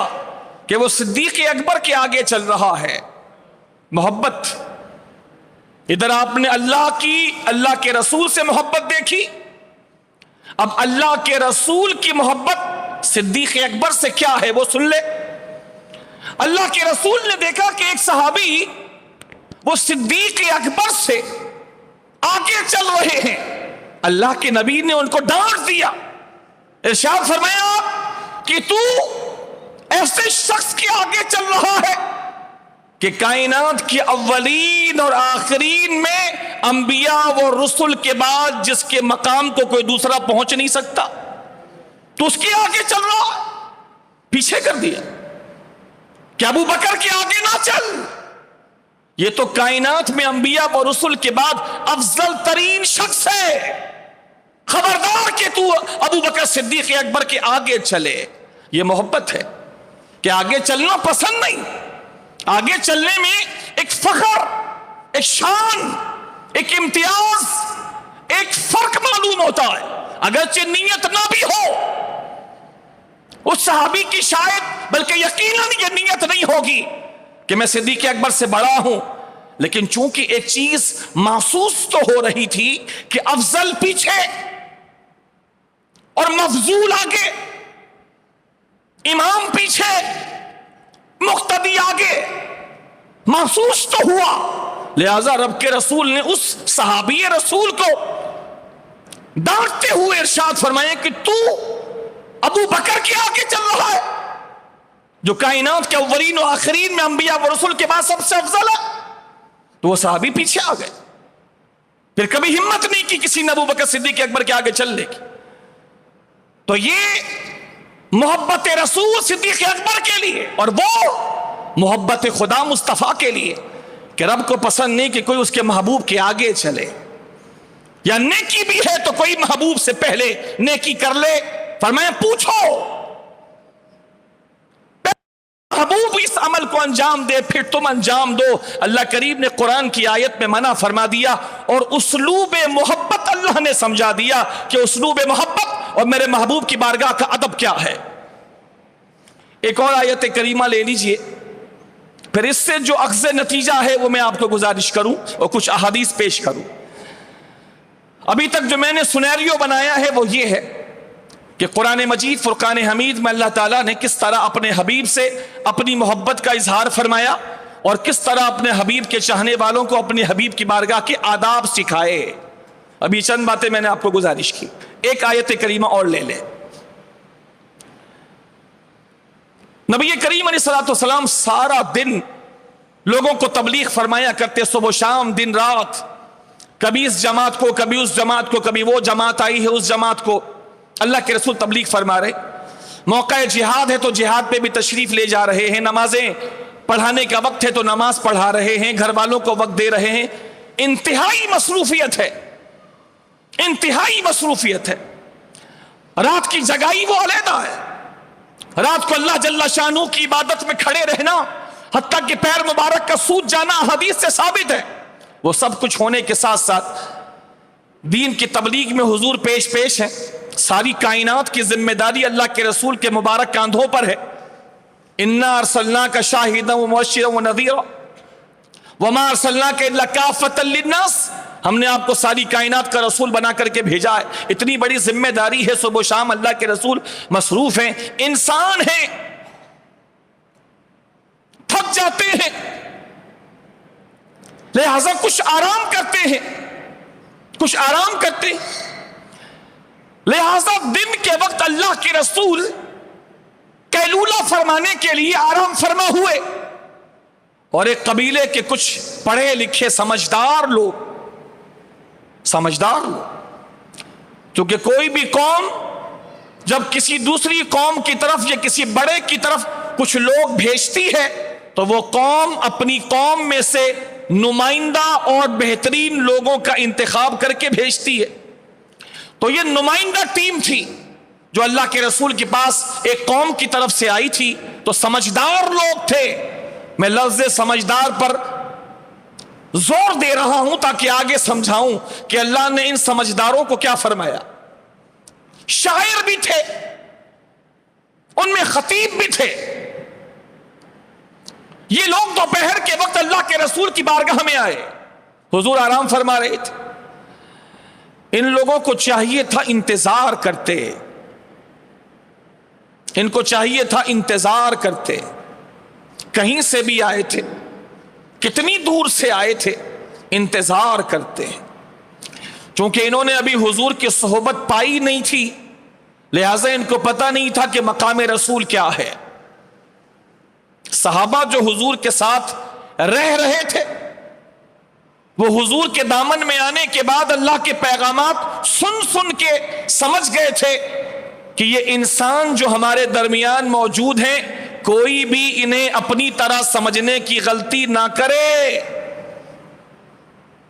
کہ وہ صدیق اکبر کے آگے چل رہا ہے، محبت۔ ادھر آپ نے اللہ کے رسول سے محبت دیکھی، اب اللہ کے رسول کی محبت صدیق اکبر سے کیا ہے وہ سن لے۔ اللہ کے رسول نے دیکھا کہ ایک صحابی وہ صدیق اکبر سے آگے چل رہے ہیں، اللہ کے نبی نے ان کو ڈانٹ دیا، ارشاد فرمایا کہ تو ایسے شخص کے آگے چل رہا ہے کہ کائنات کے اولین اور آخرین میں انبیاء و رسل کے بعد جس کے مقام کو کوئی دوسرا پہنچ نہیں سکتا، تو اس کے آگے چل رہا، پیچھے کر دیا کہ ابو بکر کے آگے نہ چل، یہ تو کائنات میں انبیاء و رسل کے بعد افضل ترین شخص ہے، خبردار کہ تو ابو بکر صدیق اکبر کے آگے چلے۔ یہ محبت ہے کہ آگے چلنا پسند نہیں، آگے چلنے میں ایک فخر، ایک شان، ایک امتیاز، ایک فرق معلوم ہوتا ہے، اگرچہ نیت نہ بھی ہو۔ اس صحابی کی شاید بلکہ یقیناً یہ نیت نہیں ہوگی کہ میں صدیق اکبر سے بڑا ہوں، لیکن چونکہ ایک چیز محسوس تو ہو رہی تھی کہ افضل پیچھے اور مفضول آگے، امام پیچھے مقتدی آگے، محسوس تو ہوا، لہذا رب کے رسول نے اس صحابی رسول کو ڈانٹتے ہوئے ارشاد فرمائے کہ تو ابو بکر کے آگے چل رہا ہے جو کائنات کے اولین و آخرین میں انبیاء و رسول کے بعد سب سے افضل ہے۔ تو وہ صحابی پیچھے آ گئے، پھر کبھی ہمت نہیں کی کسی نے ابو بکر صدیق اکبر کے آگے چلنے کی۔ تو یہ محبت رسول صدیق اکبر کے لیے، اور وہ محبت خدا مصطفیٰ کے لیے کہ رب کو پسند نہیں کہ کوئی اس کے محبوب کے آگے چلے، یا نیکی بھی ہے تو کوئی محبوب سے پہلے نیکی کر لے۔ فرمایا پوچھو، محبوب اس عمل کو انجام دے پھر تم انجام دو۔ اللہ کریم نے قرآن کی آیت میں منع فرما دیا، اور اسلوب محبت اللہ نے سمجھا دیا کہ اسلوب محبت اور میرے محبوب کی بارگاہ کا ادب کیا ہے۔ ایک اور آیت کریمہ لے لیجئے، پھر اس سے جو اخذ نتیجہ ہے وہ میں آپ کو گزارش کروں اور کچھ احادیث پیش کروں۔ ابھی تک جو میں نے سنیریو بنایا ہے وہ یہ ہے کہ قرآن مجید فرقان حمید میں اللہ تعالیٰ نے کس طرح اپنے حبیب سے اپنی محبت کا اظہار فرمایا، اور کس طرح اپنے حبیب کے چاہنے والوں کو اپنے حبیب کی بارگاہ کے آداب سکھائے۔ ابھی چند باتیں میں نے آپ کو گزارش کی، ایک آیت کریمہ اور لے لیں۔ نبی کریم علیہ الصلوۃ والسلام سارا دن لوگوں کو تبلیغ فرمایا کرتے، صبح و شام، دن رات، کبھی اس جماعت کو، کبھی اس جماعت کو، کبھی وہ جماعت آئی ہے اس جماعت کو، اللہ کے رسول تبلیغ فرما رہے۔ موقع جہاد ہے تو جہاد پہ بھی تشریف لے جا رہے ہیں، نمازیں پڑھانے کا وقت ہے تو نماز پڑھا رہے ہیں، گھر والوں کو وقت دے رہے ہیں۔ انتہائی مصروفیت ہے، انتہائی مصروفیت ہے۔ رات کی جگائی وہ علیحدہ ہے. رات کو اللہ جل شانہ کی عبادت میں کھڑے رہنا حتیٰ کہ پیر مبارک کا سوج جانا حدیث سے ثابت ہے. وہ سب کچھ ہونے کے ساتھ ساتھ دین کی تبلیغ میں حضور پیش ہیں. ساری کائنات کی ذمہ داری اللہ کے رسول کے مبارک کاندھوں پر ہے. انا ارسلناک شاہدا ومبشرا ونذیرا وما ارسلناک الا کافۃ للناس. ہم نے آپ کو ساری کائنات کا رسول بنا کر کے بھیجا ہے. اتنی بڑی ذمہ داری ہے. صبح و شام اللہ کے رسول مصروف ہیں, انسان ہیں, تھک جاتے ہیں, لہذا کچھ آرام کرتے ہیں, کچھ آرام کرتے ہیں. لہذا دن کے وقت اللہ کے رسول قیلولہ فرمانے کے لیے آرام فرما ہوئے, اور ایک قبیلے کے کچھ پڑھے لکھے سمجھدار لوگ, کیونکہ کوئی بھی قوم جب کسی دوسری قوم کی طرف یا کسی بڑے کی طرف کچھ لوگ بھیجتی ہے تو وہ قوم اپنی قوم میں سے نمائندہ اور بہترین لوگوں کا انتخاب کر کے بھیجتی ہے. تو یہ نمائندہ ٹیم تھی جو اللہ کے رسول کے پاس ایک قوم کی طرف سے آئی تھی. تو سمجھدار لوگ تھے. میں لفظ سمجھدار پر زور دے رہا ہوں تاکہ آگے سمجھاؤں کہ اللہ نے ان سمجھداروں کو کیا فرمایا. شاعر بھی تھے, ان میں خطیب بھی تھے. یہ لوگ دوپہر کے وقت اللہ کے رسول کی بارگاہ میں آئے. حضور آرام فرما رہے تھے. ان لوگوں کو چاہیے تھا انتظار کرتے, ان کو چاہیے تھا انتظار کرتے. کہیں سے بھی آئے تھے, کتنی دور سے آئے تھے, انتظار کرتے. چونکہ انہوں نے ابھی حضور کی صحبت پائی نہیں تھی, لہٰذا ان کو پتہ نہیں تھا کہ مقام رسول کیا ہے. صحابہ جو حضور کے ساتھ رہ رہے تھے وہ حضور کے دامن میں آنے کے بعد اللہ کے پیغامات سن سن کے سمجھ گئے تھے کہ یہ انسان جو ہمارے درمیان موجود ہیں کوئی بھی انہیں اپنی طرح سمجھنے کی غلطی نہ کرے,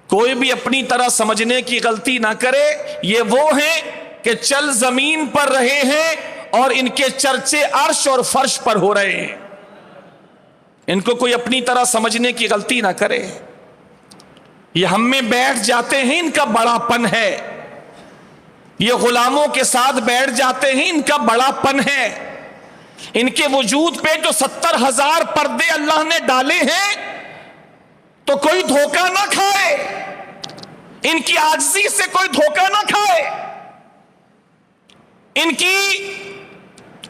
کوئی بھی اپنی طرح سمجھنے کی غلطی نہ کرے. یہ وہ ہیں کہ چل زمین پر رہے ہیں اور ان کے چرچے عرش اور فرش پر ہو رہے ہیں. ان کو کوئی اپنی طرح سمجھنے کی غلطی نہ کرے. یہ ہم میں بیٹھ جاتے ہیں, ان کا بڑا پن ہے. یہ غلاموں کے ساتھ بیٹھ جاتے ہیں, ان کا بڑا پن ہے. ان کے وجود پہ جو 70,000 پردے اللہ نے ڈالے ہیں تو کوئی دھوکہ نہ کھائے, ان کی عاجزی سے کوئی دھوکہ نہ کھائے, ان کی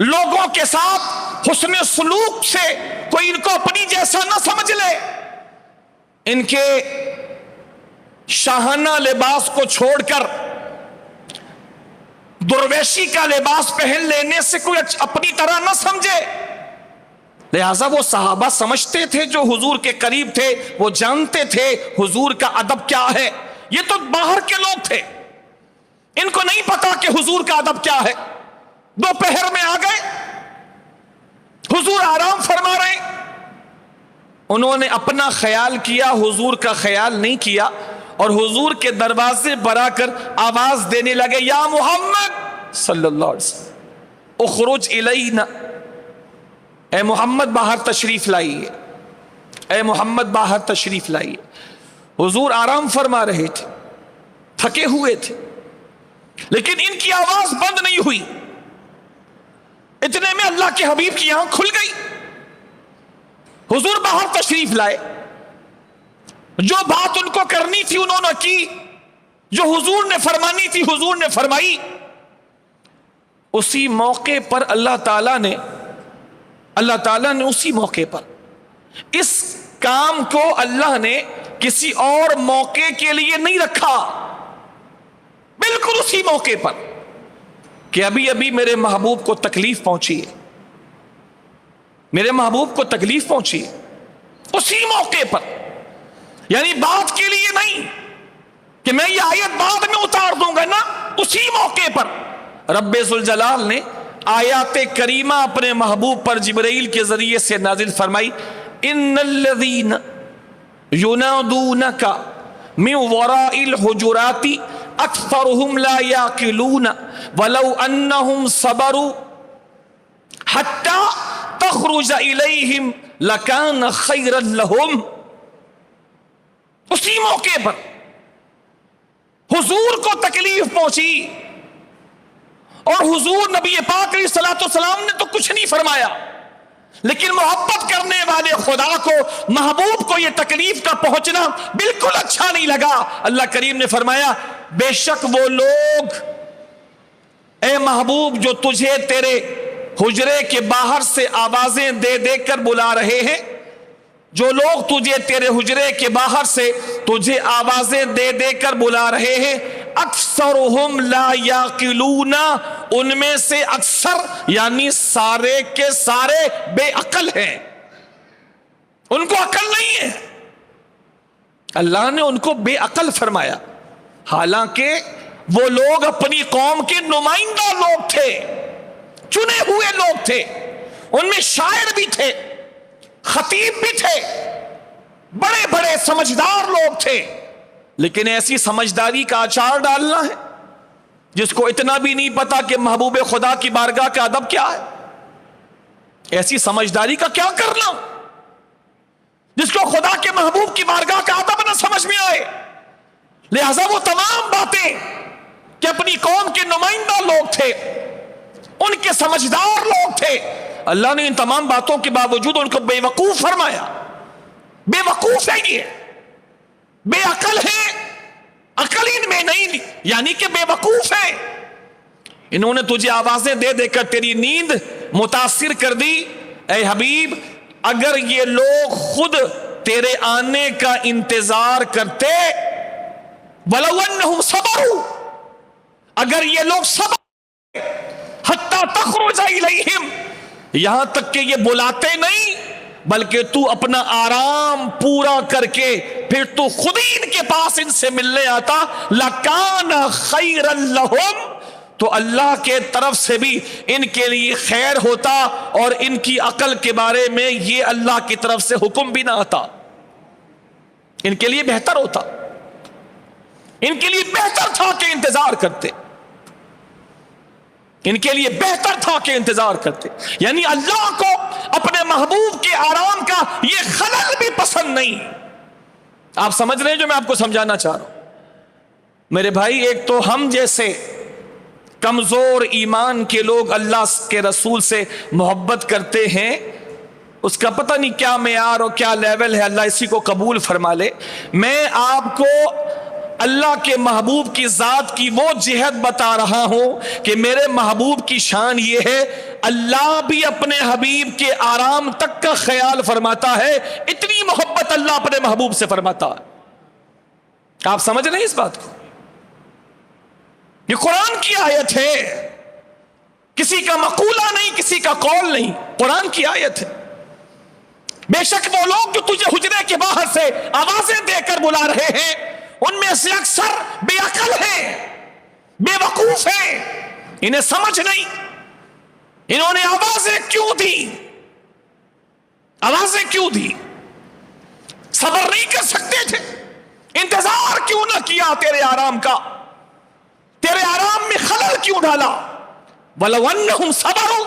لوگوں کے ساتھ حسن سلوک سے کوئی ان کو اپنی جیسا نہ سمجھ لے. ان کے شاہانہ لباس کو چھوڑ کر درویشی کا لباس پہن لینے سے کوئی اپنی طرح نہ سمجھے. لہذا وہ صحابہ سمجھتے تھے, جو حضور کے قریب تھے وہ جانتے تھے حضور کا ادب کیا ہے. یہ تو باہر کے لوگ تھے, ان کو نہیں پتا کہ حضور کا ادب کیا ہے. دوپہر میں آ گئے, حضور آرام فرما رہے, انہوں نے اپنا خیال کیا, حضور کا خیال نہیں کیا, اور حضور کے دروازے پر آ کر آواز دینے لگے, یا محمد صلی اللہ علیہ وسلم اخرج الینا, اے محمد باہر تشریف لائیے, اے محمد باہر تشریف لائیے. حضور آرام فرما رہے تھے, تھکے ہوئے تھے, لیکن ان کی آواز بند نہیں ہوئی. اتنے میں اللہ کے حبیب کی آنکھ کھل گئی. حضور باہر تشریف لائے, جو بات ان کو کرنی تھی انہوں نے کی, جو حضور نے فرمانی تھی حضور نے فرمائی. اسی موقع پر اللہ تعالیٰ نے اسی موقع پر اس کام کو اللہ نے کسی اور موقع کے لیے نہیں رکھا, بالکل اسی موقع پر کہ ابھی ابھی میرے محبوب کو تکلیف پہنچی ہے, میرے محبوب کو تکلیف پہنچی ہے. اسی موقع پر, یعنی بات کے لیے نہیں کہ میں یہ آیت بعد میں اتار دوں گا, نا, اسی موقع پر رب ذوالجلال نے آیات کریمہ اپنے محبوب پر جبرائیل کے ذریعے سے نازل فرمائی. ان الذین ینادونک من وراء الحجرات اکثرهم لا یعقلون ولو انہم صبروا حتی تخرج الیہم لکان خیرا لہم. اسی موقع پر حضور کو تکلیف پہنچی اور حضور نبی پاک علیہ الصلوۃ والسلام نے تو کچھ نہیں فرمایا، لیکن محبت کرنے والے خدا کو، محبوب کو یہ تکلیف کا پہنچنا بالکل اچھا نہیں لگا. اللہ کریم نے فرمایا بے شک وہ لوگ اے محبوب جو تجھے تیرے حجرے کے باہر سے آوازیں دے دے کر بلا رہے ہیں، جو لوگ تجھے تیرے حجرے کے باہر سے تجھے آوازیں دے دے کر بلا رہے ہیں، اکثرہم لا یعقلون، ان میں سے اکثر یعنی سارے کے سارے بے عقل ہیں، ان کو عقل نہیں ہے. اللہ نے ان کو بے عقل فرمایا، حالانکہ وہ لوگ اپنی قوم کے نمائندہ لوگ تھے، چنے ہوئے لوگ تھے، ان میں شاعر بھی تھے، خطیب بھی تھے، بڑے بڑے سمجھدار لوگ تھے، لیکن ایسی سمجھداری کا اچار ڈالنا ہے جس کو اتنا بھی نہیں پتا کہ محبوب خدا کی بارگاہ کا ادب کیا ہے. ایسی سمجھداری کا کیا کرنا جس کو خدا کے محبوب کی بارگاہ کا ادب نہ سمجھ میں آئے. لہذا وہ تمام باتیں کہ اپنی قوم کے نمائندہ لوگ تھے، ان کے سمجھدار لوگ تھے، اللہ نے ان تمام باتوں کے باوجود ان کو بے وقوف فرمایا. بے وقوف ہے، یہ بے عقل ہے، عقل ان میں نہیں، یعنی کہ بے وقوف ہے. انہوں نے تجھے آوازیں دے دے کر تیری نیند متاثر کر دی. اے حبیب اگر یہ لوگ خود تیرے آنے کا انتظار کرتے، وَلَوْ أَنَّهُمْ صَبَرُوا، اگر یہ لوگ صبر حتی تخرج الیہم، یہاں تک کہ یہ بلاتے نہیں بلکہ تو اپنا آرام پورا کر کے پھر تو خود ہی ان کے پاس ان سے ملنے آتا، لَكَانَ خَيْرًا لَهُمْ، تو اللہ کے طرف سے بھی ان کے لیے خیر ہوتا اور ان کی عقل کے بارے میں یہ اللہ کی طرف سے حکم بھی نہ آتا، ان کے لیے بہتر ہوتا، ان کے لیے بہتر تھا کہ انتظار کرتے، ان کے لیے بہتر تھا کہ انتظار کرتے. یعنی اللہ کو اپنے محبوب کے آرام کا یہ خلل بھی پسند نہیں. آپ سمجھ رہے ہیں جو میں آپ کو سمجھانا چاہ رہا ہوں میرے بھائی؟ ایک تو ہم جیسے کمزور ایمان کے لوگ اللہ کے رسول سے محبت کرتے ہیں، اس کا پتہ نہیں کیا معیار اور کیا لیول ہے، اللہ اسی کو قبول فرما لے. میں آپ کو اللہ کے محبوب کی ذات کی وہ جہت بتا رہا ہوں کہ میرے محبوب کی شان یہ ہے، اللہ بھی اپنے حبیب کے آرام تک کا خیال فرماتا ہے، اتنی محبت اللہ اپنے محبوب سے فرماتا ہے. آپ سمجھ رہے ہیں اس بات کو؟ یہ قرآن کی آیت ہے، کسی کا مقولہ نہیں، کسی کا قول نہیں، قرآن کی آیت ہے. بے شک وہ لوگ جو تجھے حجرے کے باہر سے آوازیں دے کر بلا رہے ہیں، ان میں سے اکثر بے عقل ہیں، بے وقوف ہیں، انہیں سمجھ نہیں. انہوں نے آوازیں کیوں دی؟ آوازیں کیوں دی؟ صبر نہیں کر سکتے تھے؟ انتظار کیوں نہ کیا تیرے آرام کا؟ تیرے آرام میں خلل کیوں ڈالا؟ وَلَوْ أَنَّهُمْ صَبَرُوا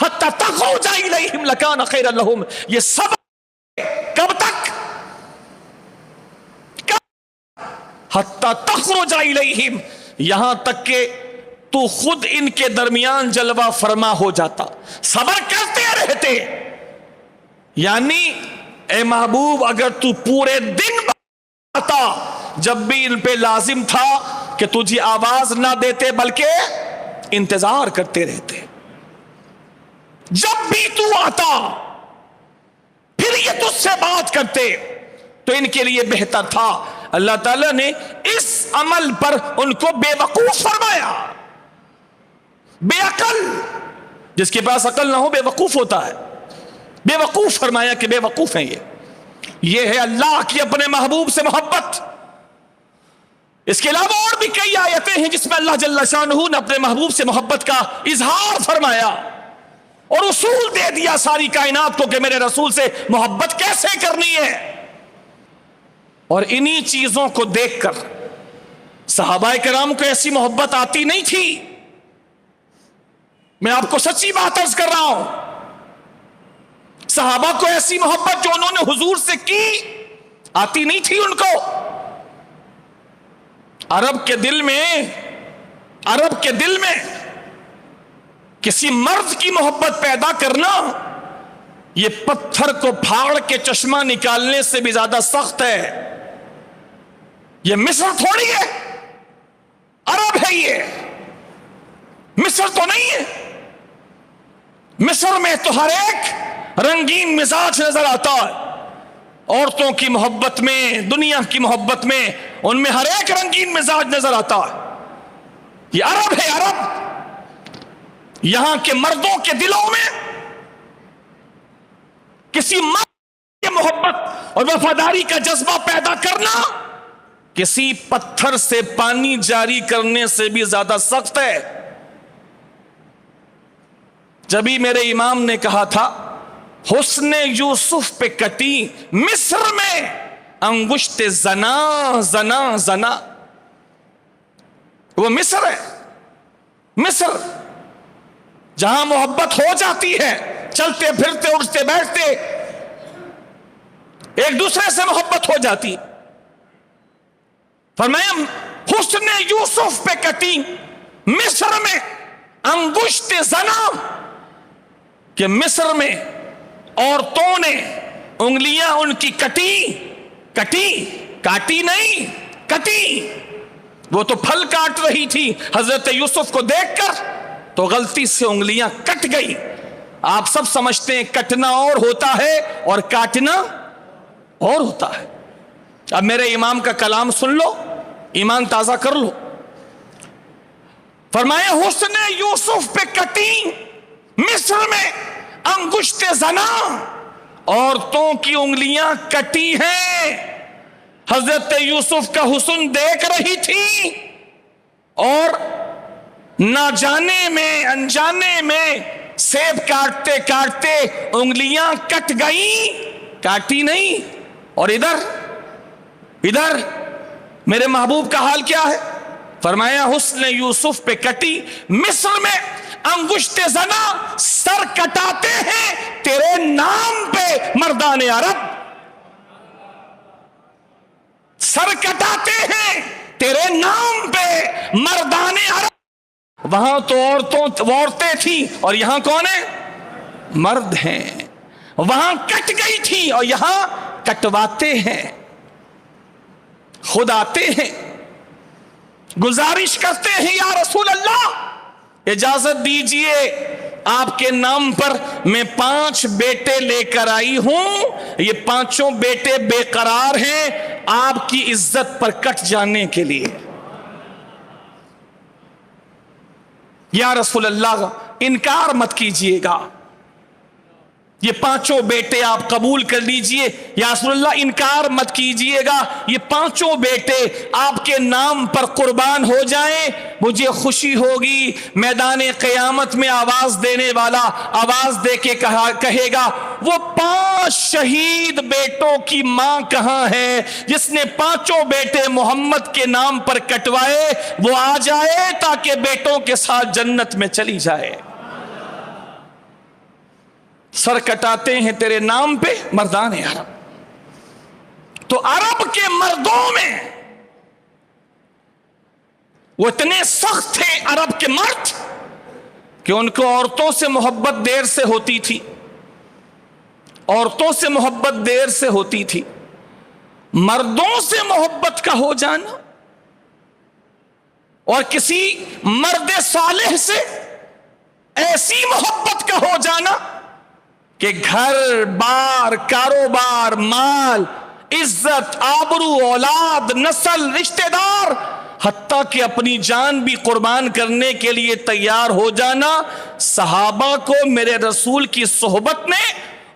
حَتَّى تَخْرُجَ إِلَيْهِمْ لَكَانَ خَيْرًا لَهُمْ. یہ صبر کب تک؟ حَتَّى تَخْرُجَ إِلَيْهِمْ، یہاں تک کہ تو خود ان کے درمیان جلوہ فرما ہو جاتا، صبر کرتے رہتے. یعنی اے محبوب اگر تو پورے دن آتا جب بھی ان پہ لازم تھا کہ تجھے آواز نہ دیتے بلکہ انتظار کرتے رہتے، جب بھی تو آتا پھر یہ تجھ سے بات کرتے تو ان کے لیے بہتر تھا. اللہ تعالیٰ نے اس عمل پر ان کو بے وقوف فرمایا. بے عقل، جس کے پاس عقل نہ ہو بے وقوف ہوتا ہے، بے وقوف فرمایا کہ بے وقوف ہیں. یہ ہے اللہ کی اپنے محبوب سے محبت. اس کے علاوہ اور بھی کئی آیتیں ہیں جس میں اللہ جل شانہ نے اپنے محبوب سے محبت کا اظہار فرمایا اور اصول دے دیا ساری کائنات کو کہ میرے رسول سے محبت کیسے کرنی ہے. اور انہی چیزوں کو دیکھ کر صحابہ کرام کو ایسی محبت آتی نہیں تھی. میں آپ کو سچی بات عرض کر رہا ہوں. صحابہ کو ایسی محبت جو انہوں نے حضور سے کی آتی نہیں تھی ان کو. عرب کے دل میں کسی مرد کی محبت پیدا کرنا یہ پتھر کو پھاڑ کے چشمہ نکالنے سے بھی زیادہ سخت ہے. یہ مصر تھوڑی ہے، عرب ہے. یہ مصر تو نہیں ہے. مصر میں تو ہر ایک رنگین مزاج نظر آتا ہے. عورتوں کی محبت میں، دنیا کی محبت میں، ان میں ہر ایک رنگین مزاج نظر آتا ہے. یہ عرب ہے، عرب. یہاں کے مردوں کے دلوں میں کسی مرد کی محبت اور وفاداری کا جذبہ پیدا کرنا کسی پتھر سے پانی جاری کرنے سے بھی زیادہ سخت ہے. جبھی میرے امام نے کہا تھا حسن یوسف پہ کٹی مصر میں انگشت زنا زنا زنا. وہ مصر ہے، مصر جہاں محبت ہو جاتی ہے، چلتے پھرتے اٹھتے بیٹھتے ایک دوسرے سے محبت ہو جاتی. فرمایا حسن یوسف پہ کٹی مصر میں انگشت زنا، کہ مصر میں عورتوں نے انگلیاں ان کی کاٹی نہیں، کٹی. وہ تو پھل کاٹ رہی تھی، حضرت یوسف کو دیکھ کر تو غلطی سے انگلیاں کٹ گئی. آپ سب سمجھتے ہیں کٹنا اور ہوتا ہے اور کاٹنا اور ہوتا ہے. اب میرے امام کا کلام سن لو، ایمان تازہ کر لو. فرمایا حسن یوسف پہ کٹی مصر میں انگشت زنا، عورتوں کی انگلیاں کٹی ہیں. حضرت یوسف کا حسن دیکھ رہی تھی اور نہ جانے میں انجانے میں سیب کاٹتے کاٹتے انگلیاں کٹ گئی، کاٹی نہیں. اور ادھر میرے محبوب کا حال کیا ہے؟ فرمایا حسن یوسف پہ کٹی مصر میں انگشت زنا، سر کٹاتے ہیں تیرے نام پہ مردان عرب. سر کٹاتے ہیں تیرے نام پہ مردان عرب. وہاں تو عورتیں تھیں اور یہاں کون ہے؟ مرد ہیں. وہاں کٹ گئی تھی اور یہاں کٹواتے ہیں. خود آتے ہیں، گزارش کرتے ہیں یا رسول اللہ اجازت دیجئے آپ کے نام پر میں 5 بیٹے لے کر آئی ہوں. یہ 5 بیٹے بے قرار ہیں آپ کی عزت پر کٹ جانے کے لیے. یا رسول اللہ انکار مت کیجئے گا، یہ 5 بیٹے آپ قبول کر لیجئے. یا رسول اللہ انکار مت کیجئے گا، یہ 5 بیٹے آپ کے نام پر قربان ہو جائیں، مجھے خوشی ہوگی. میدان قیامت میں آواز دینے والا آواز دے کے کہے گا وہ 5 شہید بیٹوں کی ماں کہاں ہے جس نے 5 بیٹے محمد کے نام پر کٹوائے؟ وہ آ جائے تاکہ بیٹوں کے ساتھ جنت میں چلی جائے. سر کٹاتے ہیں تیرے نام پہ مردان عرب. تو عرب کے مردوں میں وہ اتنے سخت تھے عرب کے مرد کہ ان کو عورتوں سے محبت دیر سے ہوتی تھی، عورتوں سے محبت دیر سے ہوتی تھی. مردوں سے محبت کا ہو جانا اور کسی مرد صالح سے ایسی محبت کا ہو جانا کہ گھر بار، کاروبار، مال، عزت، آبرو، اولاد، نسل، رشتہ دار، حتیٰ کہ اپنی جان بھی قربان کرنے کے لیے تیار ہو جانا، صحابہ کو میرے رسول کی صحبت نے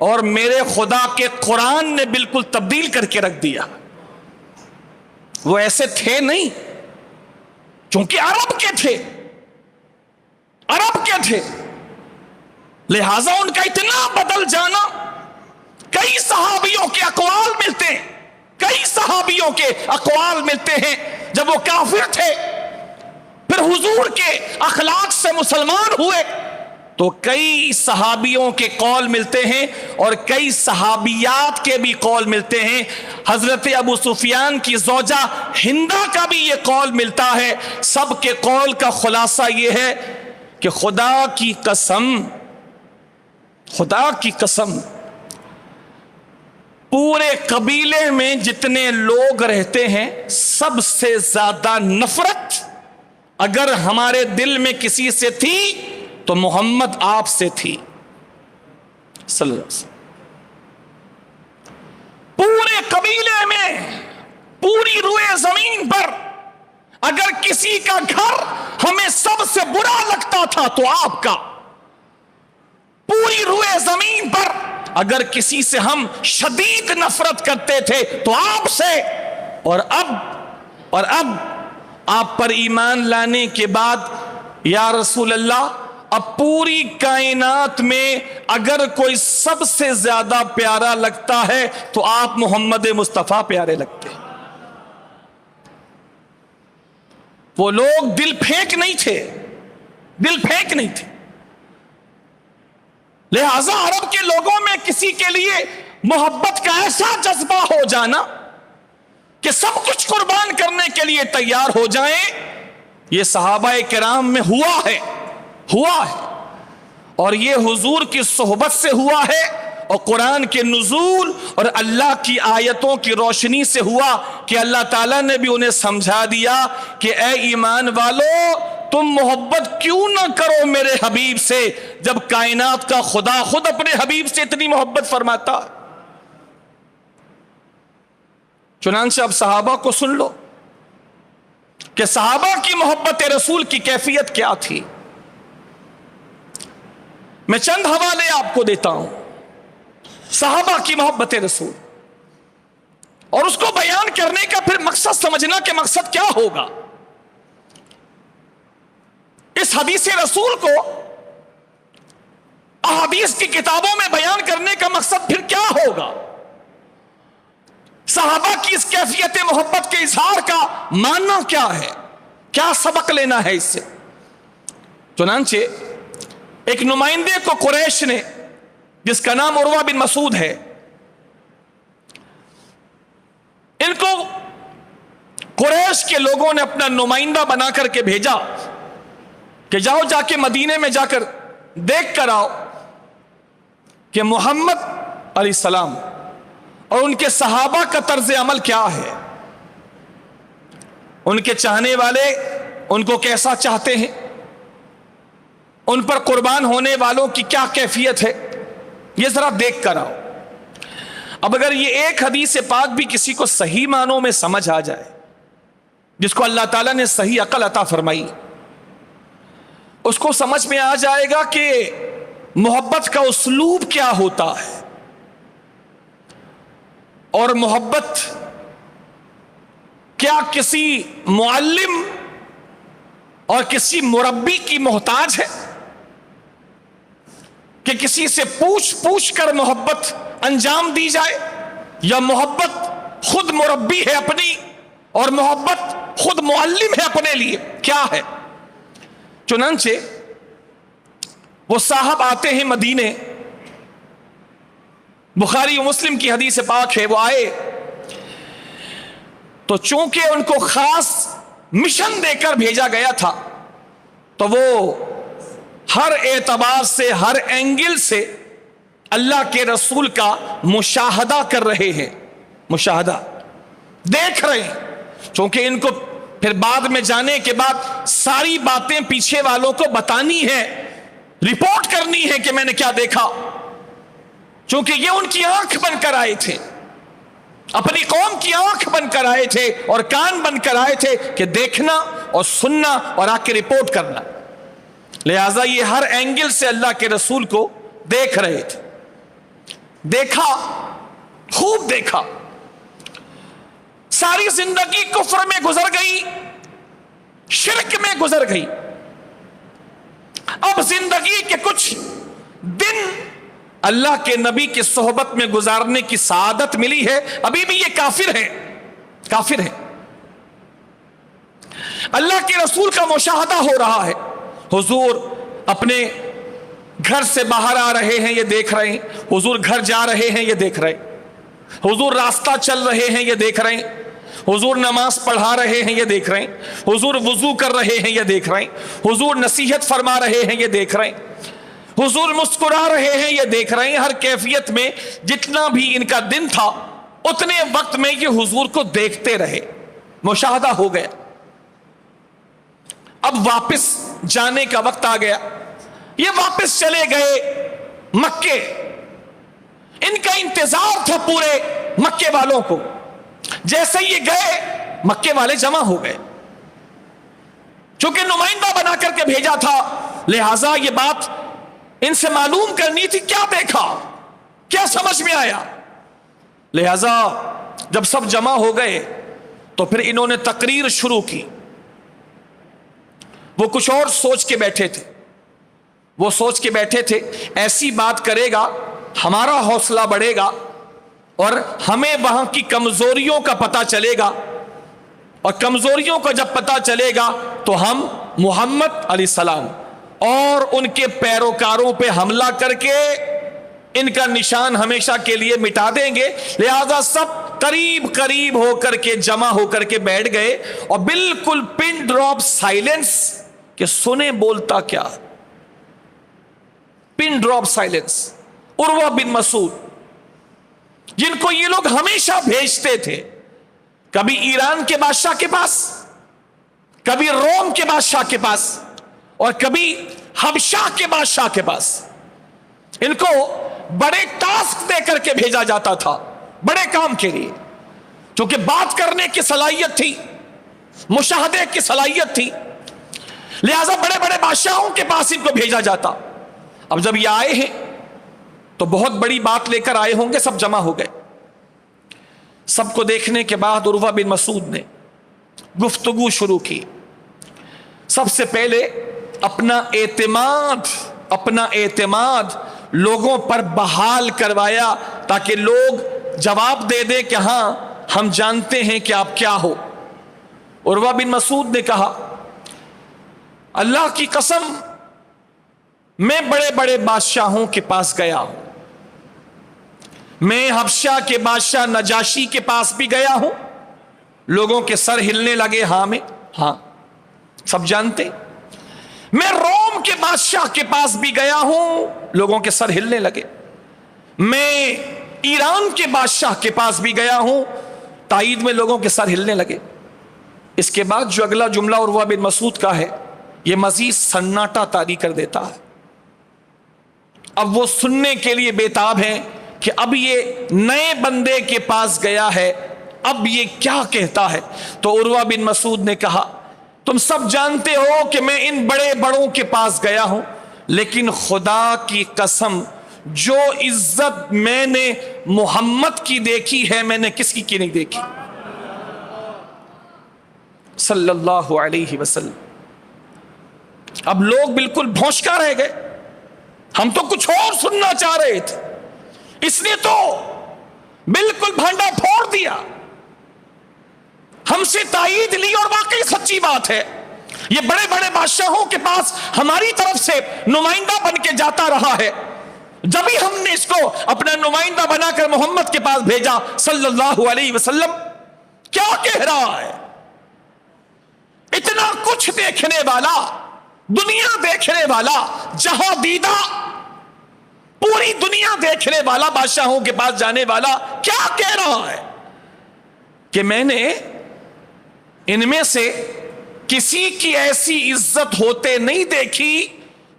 اور میرے خدا کے قرآن نے بالکل تبدیل کر کے رکھ دیا. وہ ایسے تھے نہیں، چونکہ عرب کے تھے، عرب کے تھے، لہذا ان کا اتنا بدل جانا. کئی صحابیوں کے اقوال ملتے ہیں، کئی صحابیوں کے اقوال ملتے ہیں جب وہ کافر تھے پھر حضور کے اخلاق سے مسلمان ہوئے تو کئی صحابیوں کے قول ملتے ہیں اور کئی صحابیات کے بھی قول ملتے ہیں. حضرت ابو سفیان کی زوجہ ہندا کا بھی یہ قول ملتا ہے. سب کے قول کا خلاصہ یہ ہے کہ خدا کی قسم پورے قبیلے میں جتنے لوگ رہتے ہیں سب سے زیادہ نفرت اگر ہمارے دل میں کسی سے تھی تو محمد آپ سے تھی صلی اللہ علیہ وسلم. پورے قبیلے میں پوری روئے زمین پر اگر کسی کا گھر ہمیں سب سے برا لگتا تھا تو آپ کا. پوری روئے زمین پر اگر کسی سے ہم شدید نفرت کرتے تھے تو آپ سے. اور اب آپ پر ایمان لانے کے بعد یا رسول اللہ اب پوری کائنات میں اگر کوئی سب سے زیادہ پیارا لگتا ہے تو آپ محمد مصطفیٰ پیارے لگتے ہیں. وہ لوگ دل پھینک نہیں تھے. لہذا عرب کے لوگوں میں کسی کے لیے محبت کا ایسا جذبہ ہو جانا کہ سب کچھ قربان کرنے کے لیے تیار ہو جائیں، یہ صحابہ کرام میں ہوا ہے اور یہ حضور کی صحبت سے ہوا ہے اور قرآن کے نزول اور اللہ کی آیتوں کی روشنی سے ہوا کہ اللہ تعالیٰ نے بھی انہیں سمجھا دیا کہ اے ایمان والو تم محبت کیوں نہ کرو میرے حبیب سے جب کائنات کا خدا خود اپنے حبیب سے اتنی محبت فرماتا. چنانچہ اب صحابہ کو سن لو کہ صحابہ کی محبت رسول کی کیفیت کیا تھی. میں چند حوالے آپ کو دیتا ہوں صحابہ کی محبت رسول اور اس کو بیان کرنے کا پھر مقصد سمجھنا کہ مقصد کیا ہوگا. اس حدیث رسول کو احادیث کی کتابوں میں بیان کرنے کا مقصد پھر کیا ہوگا. صحابہ کی اس کیفیت محبت کے اظہار کا معنی کیا ہے، کیا سبق لینا ہے اس سے. چنانچہ ایک نمائندے کو قریش نے جس کا نام عروہ بن مسعود ہے، ان کو قریش کے لوگوں نے اپنا نمائندہ بنا کر کے بھیجا کہ جا کے مدینے میں جا کر دیکھ کر آؤ کہ محمد علیہ السلام اور ان کے صحابہ کا طرز عمل کیا ہے، ان کے چاہنے والے ان کو کیسا چاہتے ہیں، ان پر قربان ہونے والوں کی کیا کیفیت ہے، یہ ذرا دیکھ کر آؤ. اب اگر یہ ایک حدیث پاک بھی کسی کو صحیح معنوں میں سمجھ آ جائے، جس کو اللہ تعالیٰ نے صحیح عقل عطا فرمائی، اس کو سمجھ میں آ جائے گا کہ محبت کا اسلوب کیا ہوتا ہے اور محبت کیا کسی معلم اور کسی مربی کی محتاج ہے کہ کسی سے پوچھ کر محبت انجام دی جائے، یا محبت خود مربی ہے اپنی اور محبت خود معلم ہے اپنے لیے، کیا ہے. چنانچہ وہ صاحب آتے ہیں مدینے، بخاری و مسلم کی حدیث پاک ہے، وہ آئے تو چونکہ ان کو خاص مشن دے کر بھیجا گیا تھا تو وہ ہر اعتبار سے ہر اینگل سے اللہ کے رسول کا مشاہدہ کر رہے ہیں، مشاہدہ دیکھ رہے ہیں، چونکہ ان کو پھر بعد میں جانے کے بعد ساری باتیں پیچھے والوں کو بتانی ہے، رپورٹ کرنی ہے کہ میں نے کیا دیکھا، چونکہ یہ ان کی آنکھ بن کر آئے تھے، اپنی قوم کی آنکھ بن کر آئے تھے اور کان بن کر آئے تھے کہ دیکھنا اور سننا اور آ کے رپورٹ کرنا. لہذا یہ ہر اینگل سے اللہ کے رسول کو دیکھ رہے تھے. دیکھا، خوب دیکھا. ساری زندگی کفر میں گزر گئی، شرک میں گزر گئی. اب زندگی کے کچھ دن اللہ کے نبی کی صحبت میں گزارنے کی سعادت ملی ہے. ابھی بھی یہ کافر ہیں. اللہ کے رسول کا مشاہدہ ہو رہا ہے، حضور اپنے گھر سے باہر آ رہے ہیں، یہ دیکھ رہے ہیں، حضور گھر جا رہے ہیں، یہ دیکھ رہے ہیں، حضور راستہ چل رہے ہیں، یہ دیکھ رہے ہیں، حضور نماز پڑھا رہے ہیں، یہ دیکھ رہے ہیں، حضور وضو کر رہے ہیں، یہ دیکھ رہے ہیں، حضور نصیحت فرما رہے ہیں، یہ دیکھ رہے ہیں، حضور مسکرا رہے ہیں، یہ دیکھ رہے ہیں۔ ہر کیفیت میں جتنا بھی ان کا دن تھا اتنے وقت میں یہ حضور کو دیکھتے رہے، مشاہدہ ہو گیا۔ اب واپس جانے کا وقت آ گیا، یہ واپس چلے گئے مکے۔ ان کا انتظار تھا پورے مکے والوں کو، جیسے یہ گئے مکے والے جمع ہو گئے، چونکہ نمائندہ بنا کر کے بھیجا تھا، لہذا یہ بات ان سے معلوم کرنی تھی، کیا دیکھا، کیا سمجھ میں آیا۔ لہذا جب سب جمع ہو گئے تو پھر انہوں نے تقریر شروع کی۔ وہ کچھ اور سوچ کے بیٹھے تھے، وہ سوچ کے بیٹھے تھے ایسی بات کرے گا ہمارا حوصلہ بڑھے گا اور ہمیں وہاں کی کمزوریوں کا پتہ چلے گا، اور کمزوریوں کا جب پتہ چلے گا تو ہم محمد علیہ السلام اور ان کے پیروکاروں پہ حملہ کر کے ان کا نشان ہمیشہ کے لیے مٹا دیں گے۔ لہذا سب قریب قریب ہو کر کے جمع ہو کر کے بیٹھ گئے، اور بالکل پن ڈراپ سائلنس کہ سنیں بولتا کیا، پن ڈراپ سائلنس۔ عروہ بن مسعود جن کو یہ لوگ ہمیشہ بھیجتے تھے، کبھی ایران کے بادشاہ کے پاس، کبھی روم کے بادشاہ کے پاس، اور کبھی حبشہ کے بادشاہ کے پاس، ان کو بڑے ٹاسک دے کر کے بھیجا جاتا تھا، بڑے کام کے لیے، چونکہ بات کرنے کی صلاحیت تھی، مشاہدے کی صلاحیت تھی، لہذا بڑے بڑے بادشاہوں کے پاس ان کو بھیجا جاتا۔ اب جب یہ آئے ہیں تو بہت بڑی بات لے کر آئے ہوں گے، سب جمع ہو گئے۔ سب کو دیکھنے کے بعد عروہ بن مسعود نے گفتگو شروع کی۔ سب سے پہلے اپنا اعتماد لوگوں پر بحال کروایا، تاکہ لوگ جواب دے دیں کہ ہاں ہم جانتے ہیں کہ آپ کیا ہو۔ عروہ بن مسعود نے کہا، اللہ کی قسم میں بڑے بڑے بادشاہوں کے پاس گیا ہوں، میں حبشہ کے بادشاہ نجاشی کے پاس بھی گیا ہوں۔ لوگوں کے سر ہلنے لگے، ہاں میں ہاں سب جانتے۔ میں روم کے بادشاہ کے پاس بھی گیا ہوں، لوگوں کے سر ہلنے لگے۔ میں ایران کے بادشاہ کے پاس بھی گیا ہوں، تائید میں لوگوں کے سر ہلنے لگے۔ اس کے بعد جو اگلا جملہ عروہ بن مسعود کا ہے، یہ مزید سناٹا طاری کر دیتا ہے۔ اب وہ سننے کے لیے بےتاب ہیں کہ اب یہ نئے بندے کے پاس گیا ہے، اب یہ کیا کہتا ہے۔ تو عروہ بن مسعود نے کہا، تم سب جانتے ہو کہ میں ان بڑے بڑوں کے پاس گیا ہوں، لیکن خدا کی قسم جو عزت میں نے محمد کی دیکھی ہے، میں نے کس کی نہیں دیکھی، صلی اللہ علیہ وسلم۔ اب لوگ بالکل بھونچکا رہ گئے، ہم تو کچھ اور سننا چاہ رہے تھے، اس نے تو بالکل بھانڈا پھوڑ دیا، ہم سے تائید لی، اور واقعی سچی بات ہے، یہ بڑے بڑے بادشاہوں کے پاس ہماری طرف سے نمائندہ بن کے جاتا رہا ہے، جب ہی ہم نے اس کو اپنا نمائندہ بنا کر محمد کے پاس بھیجا صلی اللہ علیہ وسلم۔ کیا کہہ رہا ہے، اتنا کچھ دیکھنے والا، دنیا دیکھنے والا، جہاں دیدہ، پوری دنیا دیکھنے والا، بادشاہوں کے پاس جانے والا، کیا کہہ رہا ہے کہ میں نے ان میں سے کسی کی ایسی عزت ہوتے نہیں دیکھی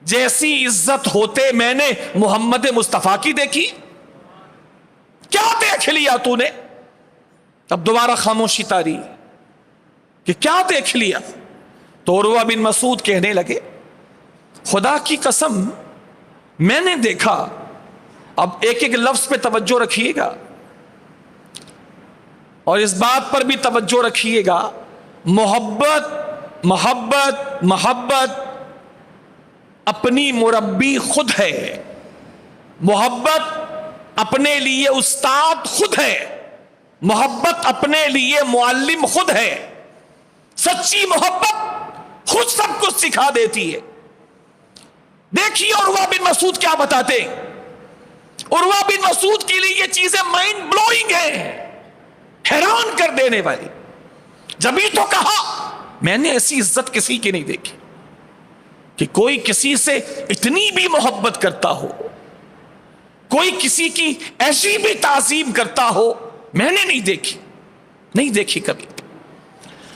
جیسی عزت ہوتے میں نے محمد مصطفیٰ کی دیکھی۔ کیا دیکھ لیا تو نے؟ اب دوبارہ خاموشی طاری کہ کیا دیکھ لیا؟ تو عروہ بن مسعود کہنے لگے، خدا کی قسم میں نے دیکھا، اب ایک ایک لفظ پہ توجہ رکھیے گا اور اس بات پر بھی توجہ رکھیے گا، محبت محبت محبت اپنی مربی خود ہے، محبت اپنے لیے استاد خود ہے، محبت اپنے لیے معلم خود ہے۔ سچی محبت خود سب کچھ سکھا دیتی ہے. دیکھیے عروہ بن مسعود کیا بتاتے ہیں. عروہ بن مسعود کے لیے یہ چیزیں مائنڈ بلوئنگ ہیں, حیران کر دینے والی. جبھی تو کہا میں نے ایسی عزت کسی کی نہیں دیکھی کہ کوئی کسی سے اتنی بھی محبت کرتا ہو, کوئی کسی کی ایسی بھی تعظیم کرتا ہو, میں نے نہیں دیکھی کبھی.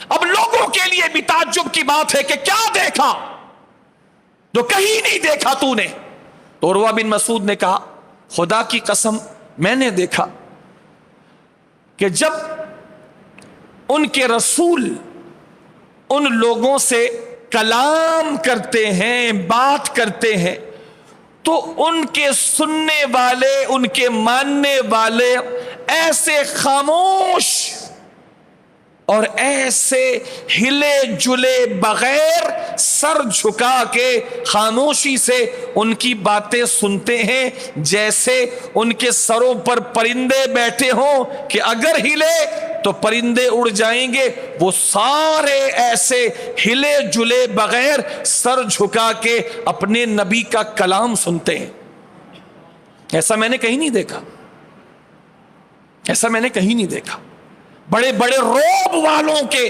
اب لوگوں کے لیے بھی تعجب کی بات ہے کہ کیا دیکھا جو کہیں نہیں دیکھا تو نے. تو عروہ بن مسعود نے کہا خدا کی قسم میں نے دیکھا کہ جب ان کے رسول ان لوگوں سے کلام کرتے ہیں, بات کرتے ہیں, تو ان کے سننے والے, ان کے ماننے والے ایسے خاموش اور ایسے ہلے جلے بغیر سر جھکا کے خاموشی سے ان کی باتیں سنتے ہیں جیسے ان کے سروں پر پرندے بیٹھے ہوں کہ اگر ہلے تو پرندے اڑ جائیں گے. وہ سارے ایسے ہلے جلے بغیر سر جھکا کے اپنے نبی کا کلام سنتے ہیں. ایسا میں نے کہیں نہیں دیکھا, ایسا میں نے کہیں نہیں دیکھا. بڑے بڑے روب والوں کے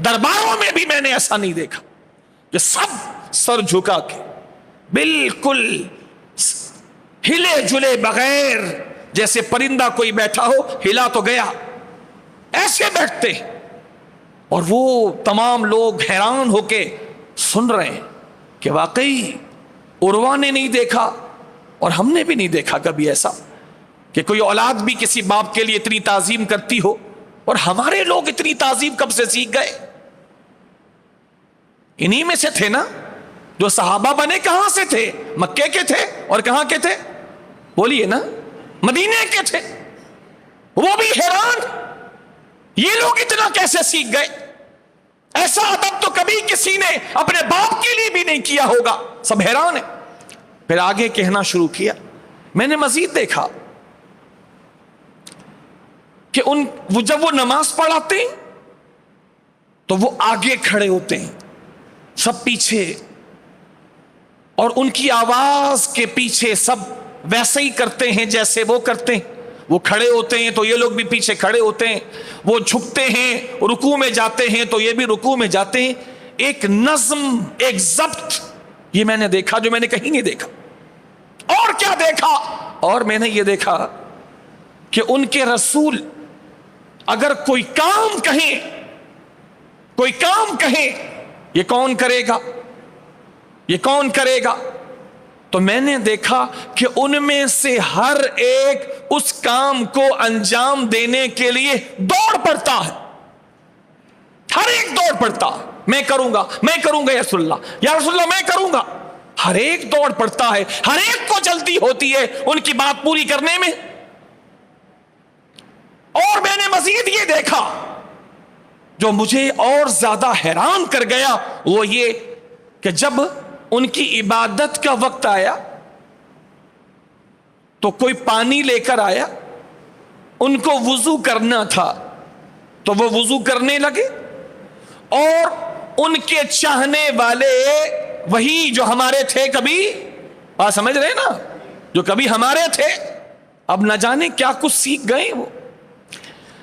درباروں میں بھی میں نے ایسا نہیں دیکھا کہ سب سر جھکا کے بالکل ہلے جلے بغیر جیسے پرندہ کوئی بیٹھا ہو, ہلا تو گیا, ایسے بیٹھتے. اور وہ تمام لوگ حیران ہو کے سن رہے ہیں کہ واقعی عروہ نے نہیں دیکھا اور ہم نے بھی نہیں دیکھا کبھی ایسا کہ کوئی اولاد بھی کسی باپ کے لیے اتنی تعظیم کرتی ہو. اور ہمارے لوگ اتنی تعظیم کب سے سیکھ گئے؟ انہی میں سے تھے نا جو صحابہ بنے. کہاں سے تھے؟ مکے کے تھے. اور کہاں کے تھے؟ بولیے نا, مدینے کے تھے. وہ بھی حیران یہ لوگ اتنا کیسے سیکھ گئے. ایسا ادب تو کبھی کسی نے اپنے باپ کے لیے بھی نہیں کیا ہوگا. سب حیران ہیں. پھر آگے کہنا شروع کیا. میں نے مزید دیکھا کہ جب وہ نماز پڑھاتے ہیں تو وہ آگے کھڑے ہوتے ہیں, سب پیچھے, اور ان کی آواز کے پیچھے سب ویسے ہی کرتے ہیں جیسے وہ کرتے ہیں. وہ کھڑے ہوتے ہیں تو یہ لوگ بھی پیچھے کھڑے ہوتے ہیں. وہ جھکتے ہیں, رکوع میں جاتے ہیں تو یہ بھی رکوع میں جاتے ہیں. ایک نظم, ایک ضبط, یہ میں نے دیکھا جو میں نے کہیں نہیں دیکھا. اور کیا دیکھا؟ اور میں نے یہ دیکھا کہ ان کے رسول اگر کوئی کام کہیں یہ کون کرے گا, یہ کون کرے گا, تو میں نے دیکھا کہ ان میں سے ہر ایک اس کام کو انجام دینے کے لیے دوڑ پڑتا ہے. ہر ایک دوڑ پڑتا, میں کروں گا یا رسول اللہ میں کروں گا. ہر ایک دوڑ پڑتا ہے, ہر ایک کو جلدی ہوتی ہے ان کی بات پوری کرنے میں. اور میں نے مزید یہ دیکھا جو مجھے اور زیادہ حیران کر گیا, وہ یہ کہ جب ان کی عبادت کا وقت آیا تو کوئی پانی لے کر آیا, ان کو وضو کرنا تھا تو وہ وضو کرنے لگے. اور ان کے چاہنے والے وہی جو ہمارے تھے کبھی, آپ سمجھ رہے نا, جو کبھی ہمارے تھے اب نہ جانے کیا کچھ سیکھ گئے. وہ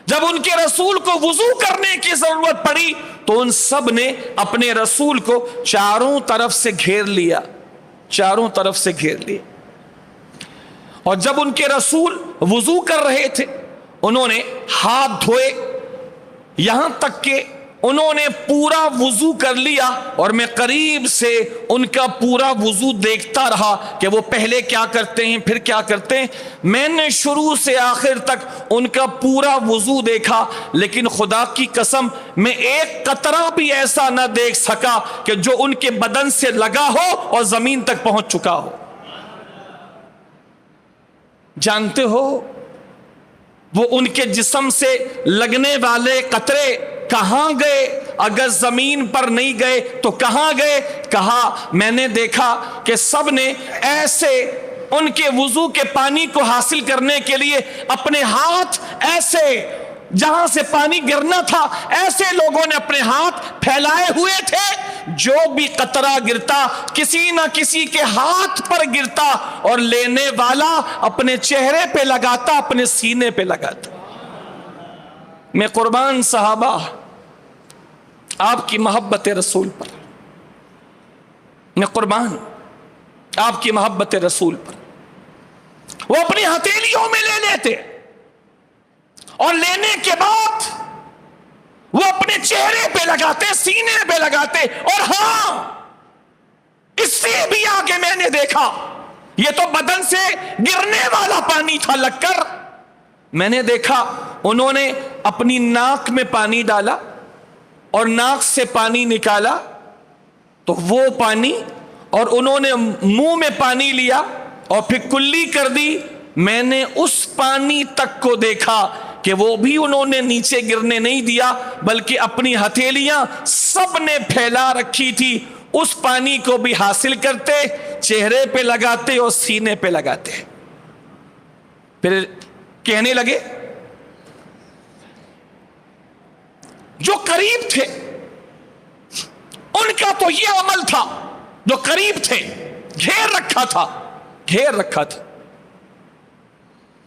جب ان کے رسول کو وضو کرنے کی ضرورت پڑی تو ان سب نے اپنے رسول کو چاروں طرف سے گھیر لیا. اور جب ان کے رسول وضو کر رہے تھے انہوں نے ہاتھ دھوئے, یہاں تک کہ انہوں نے پورا وضو کر لیا. اور میں قریب سے ان کا پورا وضو دیکھتا رہا کہ وہ پہلے کیا کرتے ہیں پھر کیا کرتے ہیں. میں نے شروع سے آخر تک ان کا پورا وضو دیکھا, لیکن خدا کی قسم میں ایک قطرہ بھی ایسا نہ دیکھ سکا کہ جو ان کے بدن سے لگا ہو اور زمین تک پہنچ چکا ہو. جانتے ہو وہ ان کے جسم سے لگنے والے قطرے کہاں گئے؟ اگر زمین پر نہیں گئے تو کہاں گئے؟ کہا میں نے دیکھا کہ سب نے ایسے ان کے وضو کے پانی کو حاصل کرنے کے لیے اپنے ہاتھ ایسے جہاں سے پانی گرنا تھا ایسے لوگوں نے اپنے ہاتھ پھیلائے ہوئے تھے، جو بھی قطرہ گرتا کسی نہ کسی کے ہاتھ پر گرتا اور لینے والا اپنے چہرے پہ لگاتا، اپنے سینے پہ لگاتا۔ میں قربان صحابہ آپ کی محبت رسول پر، میں قربان آپ کی محبت رسول پر۔ وہ اپنی ہتھیلیوں میں لے لیتے اور لینے کے بعد وہ اپنے چہرے پہ لگاتے، سینے پہ لگاتے۔ اور ہاں، اس سے بھی آگے میں نے دیکھا، یہ تو بدن سے گرنے والا پانی تھا لگ کر، میں نے دیکھا انہوں نے اپنی ناک میں پانی ڈالا اور ناک سے پانی نکالا تو وہ پانی، اور انہوں نے منہ میں پانی لیا اور پھر کلی کر دی۔ میں نے اس پانی تک کو دیکھا کہ وہ بھی انہوں نے نیچے گرنے نہیں دیا، بلکہ اپنی ہتھیلیاں سب نے پھیلا رکھی تھی، اس پانی کو بھی حاصل کرتے، چہرے پہ لگاتے اور سینے پہ لگاتے۔ پھر کہنے لگے، جو قریب تھے ان کا تو یہ عمل تھا، جو قریب تھے گھیر رکھا تھا، گھیر رکھا تھا،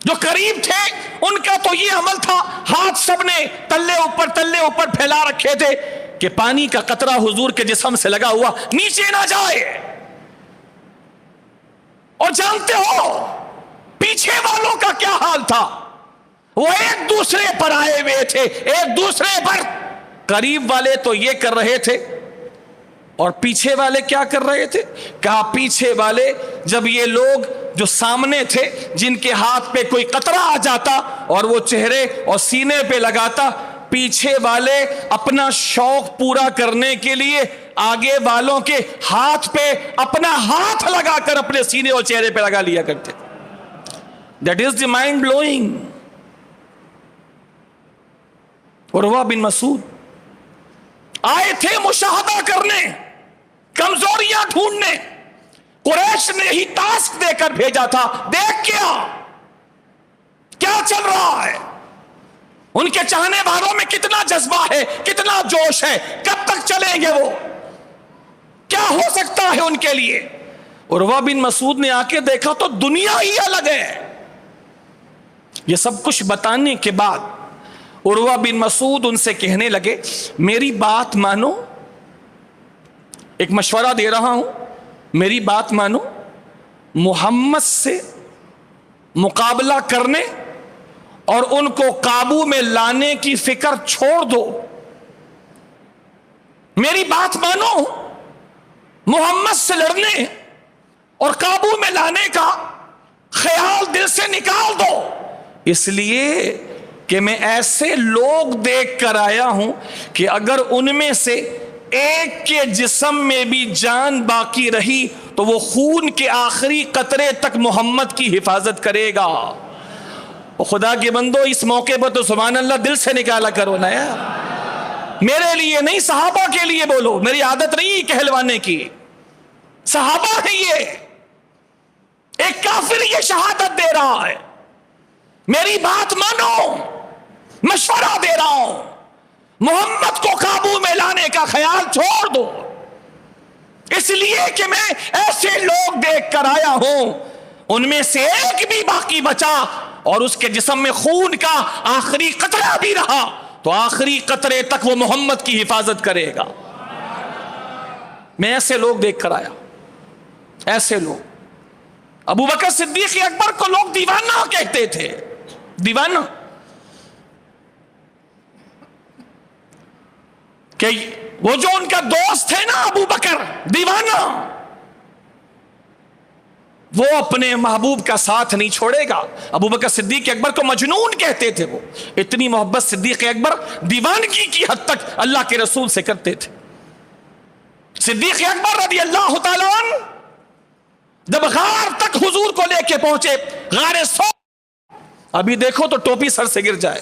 جو قریب تھے ان کا تو یہ عمل تھا، ہاتھ سب نے تلے اوپر پھیلا رکھے تھے کہ پانی کا قطرہ حضور کے جسم سے لگا ہوا نیچے نہ جائے۔ اور جانتے ہو پیچھے والوں کا کیا حال تھا؟ وہ ایک دوسرے پر آئے ہوئے تھے، ایک دوسرے پر۔ قریب والے تو یہ کر رہے تھے اور پیچھے والے کیا کر رہے تھے؟ کہا پیچھے والے، جب یہ لوگ جو سامنے تھے جن کے ہاتھ پہ کوئی قطرہ آ جاتا اور وہ چہرے اور سینے پہ لگاتا، پیچھے والے اپنا شوق پورا کرنے کے لیے آگے والوں کے ہاتھ پہ اپنا ہاتھ لگا کر اپنے سینے اور چہرے پہ لگا لیا کرتے۔ That is the mind blowing۔ عروہ بن مسعود آئے تھے مشاہدہ کرنے، کمزوریاں ڈھونڈنے۔ قریش نے ہی ٹاسک دے کر بھیجا تھا، دیکھ کیا چل رہا ہے، ان کے چاہنے والوں میں کتنا جذبہ ہے، کتنا جوش ہے، کب تک چلیں گے، وہ کیا ہو سکتا ہے ان کے لیے۔ عروہ بن مسعود نے آ کے دیکھا تو دنیا ہی الگ ہے۔ یہ سب کچھ بتانے کے بعد عروہ بن مسعود ان سے کہنے لگے، میری بات مانو، ایک مشورہ دے رہا ہوں، میری بات مانو، محمد سے مقابلہ کرنے اور ان کو قابو میں لانے کی فکر چھوڑ دو۔ میری بات مانو، محمد سے لڑنے اور قابو میں لانے کا خیال دل سے نکال دو، اس لیے کہ میں ایسے لوگ دیکھ کر آیا ہوں کہ اگر ان میں سے ایک کے جسم میں بھی جان باقی رہی تو وہ خون کے آخری قطرے تک محمد کی حفاظت کرے گا۔ خدا کے بندو، اس موقع پر تو سبحان اللہ دل سے نکالا کرو نا یار، میرے لیے نہیں، صحابہ کے لیے بولو، میری عادت نہیں کہلوانے کی، صحابہ ہے یہ، ایک کافر یہ شہادت دے رہا ہے، میری بات مانو، مشورہ دے رہا ہوں، محمد کو قابو میں لانے کا خیال چھوڑ دو، اس لیے کہ میں ایسے لوگ دیکھ کر آیا ہوں، ان میں سے ایک بھی باقی بچا اور اس کے جسم میں خون کا آخری قطرہ بھی رہا تو آخری قطرے تک وہ محمد کی حفاظت کرے گا۔ میں ایسے لوگ دیکھ کر آیا، ایسے لوگ۔ ابو بکر صدیق اکبر کو لوگ دیوانہ کہتے تھے، دیوانہ، کہ وہ جو ان کا دوست ہے نا ابو بکر، دیوانہ، وہ اپنے محبوب کا ساتھ نہیں چھوڑے گا۔ ابو بکر صدیق اکبر کو مجنون کہتے تھے، وہ اتنی محبت صدیق اکبر دیوانگی کی حد تک اللہ کے رسول سے کرتے تھے۔ صدیق اکبر رضی اللہ تعالیٰ عنہ جب غار تک حضور کو لے کے پہنچے، غار سو، ابھی دیکھو تو ٹوپی سر سے گر جائے،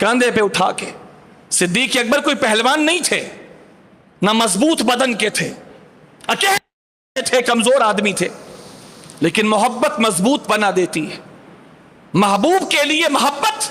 کاندھے پہ اٹھا کے۔ صدیق اکبر کوئی پہلوان نہیں تھے، نہ مضبوط بدن کے تھے، اکیلے تھے، کمزور آدمی تھے، لیکن محبت مضبوط بنا دیتی ہے۔ محبوب کے لیے محبت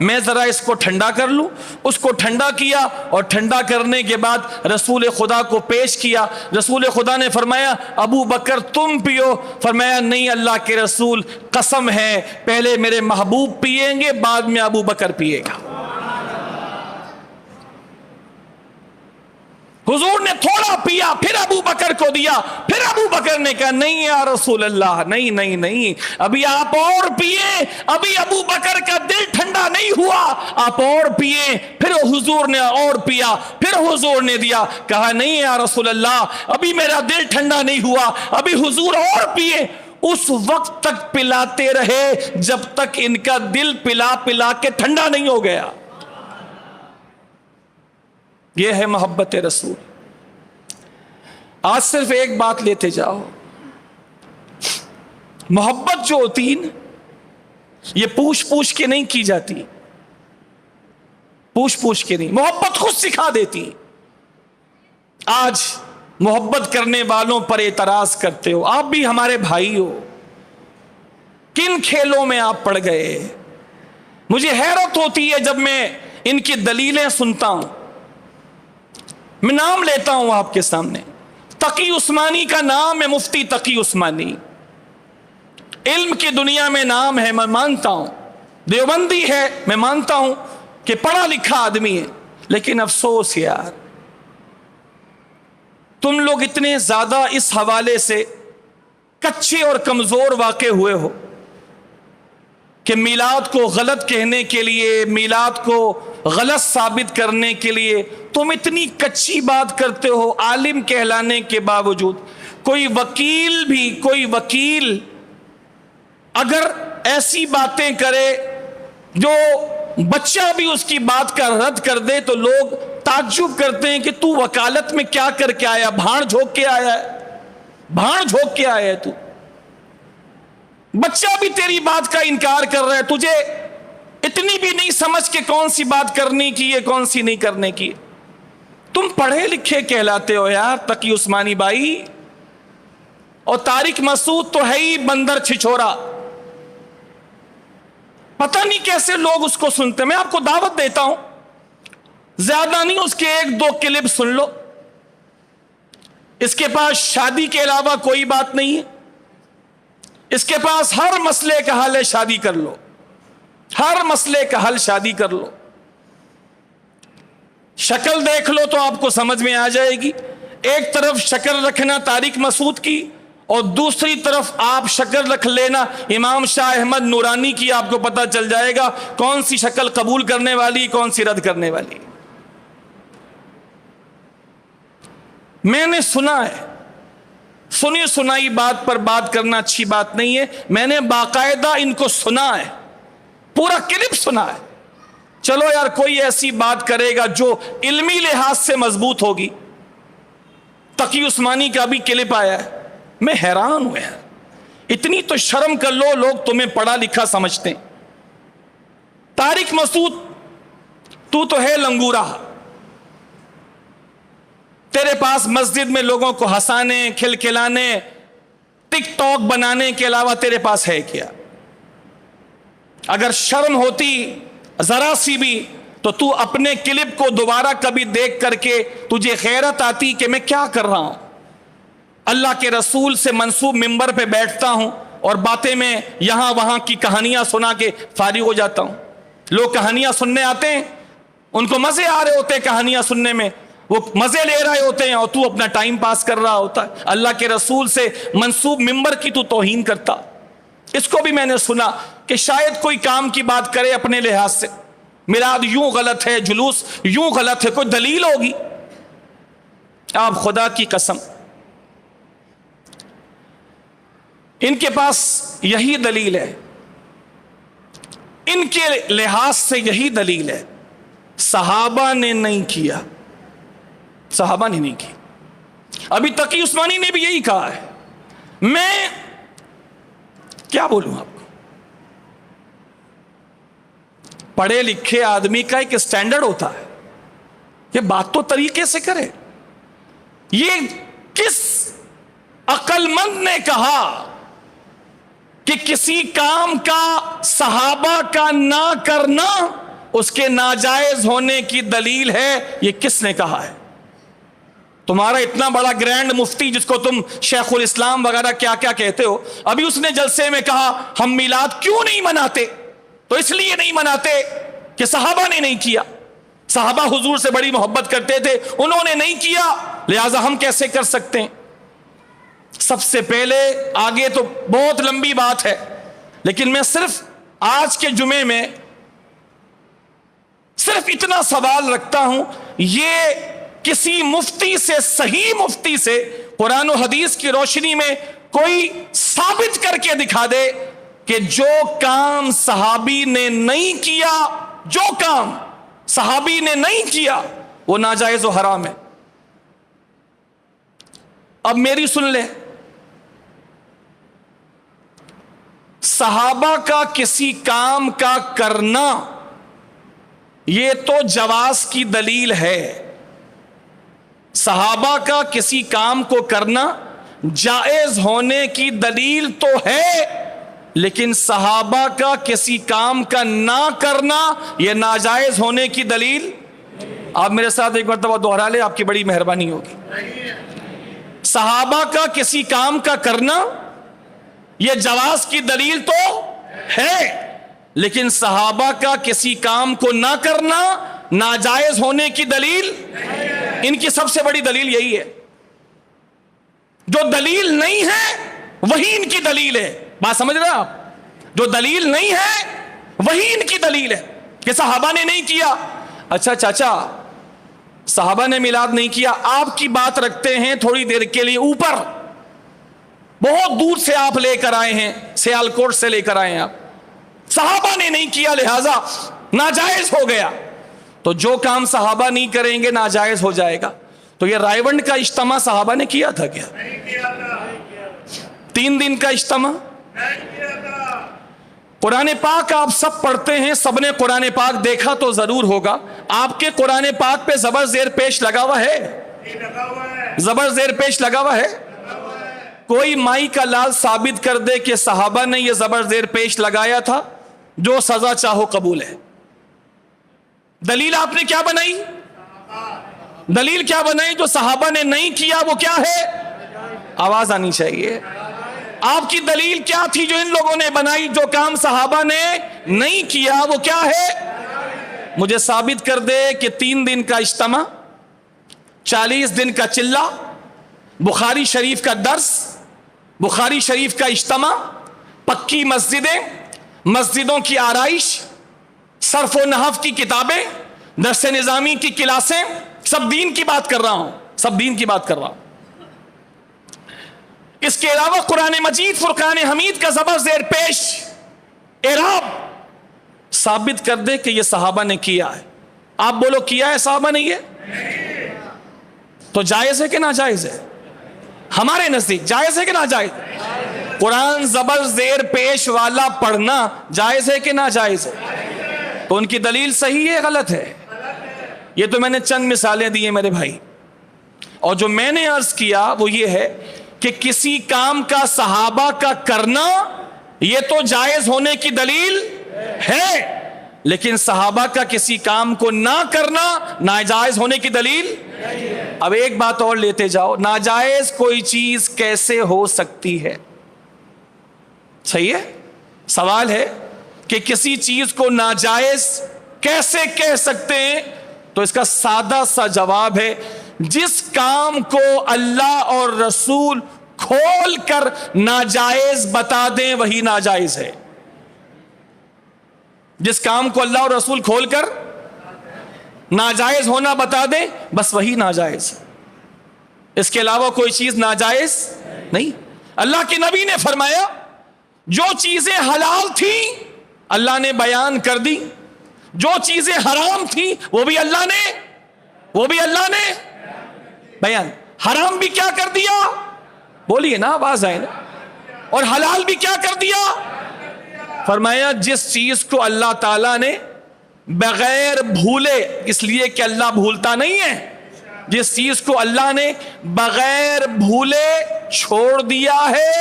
میں ذرا اس کو ٹھنڈا کر لوں. اس کو ٹھنڈا کیا اور ٹھنڈا کرنے کے بعد رسول خدا کو پیش کیا. رسول خدا نے فرمایا ابو بکر تم پیو. فرمایا نہیں اللہ کے رسول قسم ہے پہلے میرے محبوب پیئیں گے بعد میں ابو بکر پیے گا. حضور نے تھوڑا پیا پھر ابو بکر کو دیا. پھر ابو بکر نے کہا نہیں یا رسول اللہ نہیں نہیں نہیں ابھی آپ اور پیئے. ابھی ابو بکر کا دل ٹھنڈا نہیں ہوا, آپ اور پیئے. پھر حضور نے اور پیا. پھر حضور نے دیا. کہا نہیں یا رسول اللہ ابھی میرا دل ٹھنڈا نہیں ہوا. ابھی حضور اور پیئے. اس وقت تک پلاتے رہے جب تک ان کا دل پلا پلا کے ٹھنڈا نہیں ہو گیا. یہ ہے محبت رسول. آج صرف ایک بات لیتے جاؤ, محبت جو ہوتی ہے یہ پوچھ پوچھ کے نہیں کی جاتی. پوچھ پوچھ کے نہیں, محبت خود سکھا دیتی. آج محبت کرنے والوں پر اعتراض کرتے ہو. آپ بھی ہمارے بھائی ہو, کن کھیلوں میں آپ پڑ گئے. مجھے حیرت ہوتی ہے جب میں ان کی دلیلیں سنتا ہوں. میں نام لیتا ہوں آپ کے سامنے, تقی عثمانی کا نام ہے, مفتی تقی عثمانی. علم کی دنیا میں نام ہے, میں مانتا ہوں. دیوبندی ہے, میں مانتا ہوں کہ پڑھا لکھا آدمی ہے. لیکن افسوس یار, تم لوگ اتنے زیادہ اس حوالے سے کچے اور کمزور واقع ہوئے ہو کہ میلاد کو غلط کہنے کے لیے, میلاد کو غلط ثابت کرنے کے لیے تم اتنی کچی بات کرتے ہو. عالم کہلانے کے باوجود کوئی وکیل اگر ایسی باتیں کرے جو بچہ بھی اس کی بات کا رد کر دے تو لوگ تعجب کرتے ہیں کہ تو وکالت میں کیا کر کے آیا, بھاڑ جھونک کے آیا ہے, بھاڑ جھونک کے آیا ہے. تو بچہ بھی تیری بات کا انکار کر رہا ہے. تجھے اتنی بھی نہیں سمجھ کہ کون سی بات کرنے کی ہے کون سی نہیں کرنے کی. تم پڑھے لکھے کہلاتے ہو یار تقی عثمانی بھائی, اور طارق مسعود تو ہے ہی بندر چھچورا. پتہ نہیں کیسے لوگ اس کو سنتے. میں آپ کو دعوت دیتا ہوں, زیادہ نہیں اس کے 1-2 کلپ سن لو. اس کے پاس شادی کے علاوہ کوئی بات نہیں ہے. اس کے پاس ہر مسئلے کا حل ہے, شادی کر لو. ہر مسئلے کا حل شادی کر لو. شکل دیکھ لو تو آپ کو سمجھ میں آ جائے گی. ایک طرف شکل رکھنا طارق مسعود کی اور دوسری طرف آپ شکل رکھ لینا امام شاہ احمد نورانی کی. آپ کو پتہ چل جائے گا کون سی شکل قبول کرنے والی کون سی رد کرنے والی. میں نے سنا ہے, سنی سنائی بات پر بات کرنا اچھی بات نہیں ہے. میں نے باقاعدہ ان کو سنا ہے, پورا کلپ سنا ہے. چلو یار کوئی ایسی بات کرے گا جو علمی لحاظ سے مضبوط ہوگی. تقی عثمانی کا بھی کلپ آیا ہے, میں حیران ہوا. اتنی تو شرم کر لو, لوگ تمہیں پڑھا لکھا سمجھتے ہیں. طارق مسعود تو ہے لنگورا. تیرے پاس مسجد میں لوگوں کو ہنسانے کھلکھلانے ٹک ٹاک بنانے کے علاوہ تیرے پاس ہے کیا؟ اگر شرم ہوتی ذرا سی بھی تو اپنے کلپ کو دوبارہ کبھی دیکھ کر کے تجھے غیرت آتی کہ میں کیا کر رہا ہوں. اللہ کے رسول سے منسوب ممبر پہ بیٹھتا ہوں اور باتیں میں یہاں وہاں کی کہانیاں سنا کے فارغ ہو جاتا ہوں. لوگ کہانیاں سننے آتے ہیں, ان کو مزے آ رہے ہوتے ہیں کہانیاں سننے میں, وہ مزے لے رہے ہوتے ہیں اور تو اپنا ٹائم پاس کر رہا ہوتا ہے. اللہ کے رسول سے منسوب ممبر کی تو توہین کرتا. اس کو بھی میں نے سنا کہ شاید کوئی کام کی بات کرے اپنے لحاظ سے, میلاد یوں غلط ہے, جلوس یوں غلط ہے, کوئی دلیل ہوگی. آپ خدا کی قسم ان کے پاس یہی دلیل ہے, ان کے لحاظ سے یہی دلیل ہے. صحابہ نے نہیں کیا, صحابہ نے نہیں کی. ابھی تقی عثمانی نے بھی یہی کہا ہے. میں کیا بولوں آپ کو, پڑھے لکھے آدمی کا ایک سٹینڈرڈ ہوتا ہے, یہ بات تو طریقے سے کرے. یہ کس عقل مند نے کہا کہ کسی کام کا صحابہ کا نہ کرنا اس کے ناجائز ہونے کی دلیل ہے، یہ کس نے کہا ہے؟ تمہارا اتنا بڑا گرینڈ مفتی جس کو تم شیخ الاسلام وغیرہ کیا کیا کہتے ہو، ابھی اس نے جلسے میں کہا ہم میلاد کیوں نہیں مناتے؟ تو اس لیے نہیں مناتے کہ صحابہ نے نہیں کیا، صحابہ حضور سے بڑی محبت کرتے تھے، انہوں نے نہیں کیا، لہٰذا ہم کیسے کر سکتے ہیں؟ سب سے پہلے، آگے تو بہت لمبی بات ہے، لیکن میں صرف آج کے جمعے میں صرف اتنا سوال رکھتا ہوں، یہ کسی مفتی سے، صحیح مفتی سے قرآن و حدیث کی روشنی میں کوئی ثابت کر کے دکھا دے کہ جو کام صحابی نے نہیں کیا، جو کام صحابی نے نہیں کیا وہ ناجائز و حرام ہے۔ اب میری سن لیں، صحابہ کا کسی کام کا کرنا یہ تو جواز کی دلیل ہے، صحابہ کا کسی کام کو کرنا جائز ہونے کی دلیل تو ہے، لیکن صحابہ کا کسی کام کا نہ کرنا یہ ناجائز ہونے کی دلیل۔ آپ میرے ساتھ ایک مرتبہ دوہرا لیں، آپ کی بڑی مہربانی ہوگی۔ صحابہ کا کسی کام کا کرنا یہ جواز کی دلیل تو ہے، لیکن صحابہ کا کسی کام کو نہ کرنا ناجائز ہونے کی دلیل، ان کی سب سے بڑی دلیل یہی ہے۔ جو دلیل نہیں ہے وہی ان کی دلیل ہے، بات سمجھ رہے ہیں آپ؟ جو دلیل نہیں ہے وہی ان کی دلیل ہے کہ صحابہ نے نہیں کیا۔ اچھا چاچا، صحابہ نے میلاد نہیں کیا، آپ کی بات رکھتے ہیں تھوڑی دیر کے لیے اوپر، بہت دور سے آپ لے کر آئے ہیں، سیالکوٹ سے لے کر آئے ہیں آپ، صحابہ نے نہیں کیا لہذا ناجائز ہو گیا، تو جو کام صحابہ نہیں کریں گے ناجائز ہو جائے گا۔ تو یہ رائے ونڈ کا اجتماع صحابہ نے کیا تھا کیا؟ 3 دن کا اجتماع؟ قرآن پاک آپ سب پڑھتے ہیں، سب نے قرآن پاک دیکھا تو ضرور ہوگا، آپ کے قرآن پاک پہ زبر زیر پیش لگا ہوا ہے؟ زبر زیر پیش لگا ہوا ہے؟ کوئی مائی کا لال ثابت کر دے کہ صحابہ نے یہ زبر زیر پیش لگایا تھا، جو سزا چاہو قبول ہے۔ دلیل آپ نے کیا بنائی؟ دلیل کیا بنائی؟ جو صحابہ نے نہیں کیا وہ کیا ہے؟ آواز آنی چاہیے۔ آپ کی دلیل کیا تھی جو ان لوگوں نے بنائی؟ جو کام صحابہ نے نہیں کیا وہ کیا ہے؟ مجھے ثابت کر دے کہ 3 دن کا اجتماع، 40 دن کا چلہ، بخاری شریف کا درس، بخاری شریف کا اجتماع، پکی مسجدیں، مسجدوں کی آرائش، صرف و نحو کی کتابیں، درس نظامی کی کلاسیں، سب دین کی بات کر رہا ہوں، سب دین کی بات کر رہا ہوں۔ اس کے علاوہ قرآن مجید فرقان حمید کا زبر زیر پیش اعراب ثابت کر دے کہ یہ صحابہ نے کیا ہے۔ آپ بولو کیا ہے صحابہ نے؟ یہ تو جائز ہے کہ ناجائز ہے؟ ہمارے نزدیک جائز ہے کہ ناجائز؟ قرآن زبر زیر پیش والا پڑھنا جائز ہے کہ ناجائز ہے؟ تو ان کی دلیل صحیح ہے غلط ہے؟ یہ تو میں نے چند مثالیں دی ہیں میرے بھائی، اور جو میں نے عرض کیا وہ یہ ہے کہ کسی کام کا صحابہ کا کرنا یہ تو جائز ہونے کی دلیل ہے، لیکن صحابہ کا کسی کام کو نہ کرنا ناجائز ہونے کی دلیل۔ اب ایک بات اور لیتے جاؤ، ناجائز کوئی چیز کیسے ہو سکتی ہے؟ صحیح ہے، سوال ہے کہ کسی چیز کو ناجائز کیسے کہہ سکتے ہیں؟ تو اس کا سادہ سا جواب ہے، جس کام کو اللہ اور رسول کھول کر ناجائز بتا دیں وہی ناجائز ہے۔ جس کام کو اللہ اور رسول کھول کر ناجائز ہونا بتا دیں بس وہی ناجائز ہے، اس کے علاوہ کوئی چیز ناجائز نہیں۔ اللہ کے نبی نے فرمایا جو چیزیں حلال تھیں اللہ نے بیان کر دی، جو چیزیں حرام تھیں وہ بھی اللہ نے بیان۔ حرام بھی کیا کر دیا؟ بولیے نا، آواز آئے نا۔ اور حلال بھی کیا کر دیا؟ فرمایا جس چیز کو اللہ تعالیٰ نے بغیر بھولے، اس لیے کہ اللہ بھولتا نہیں ہے، جس چیز کو اللہ نے بغیر بھولے چھوڑ دیا ہے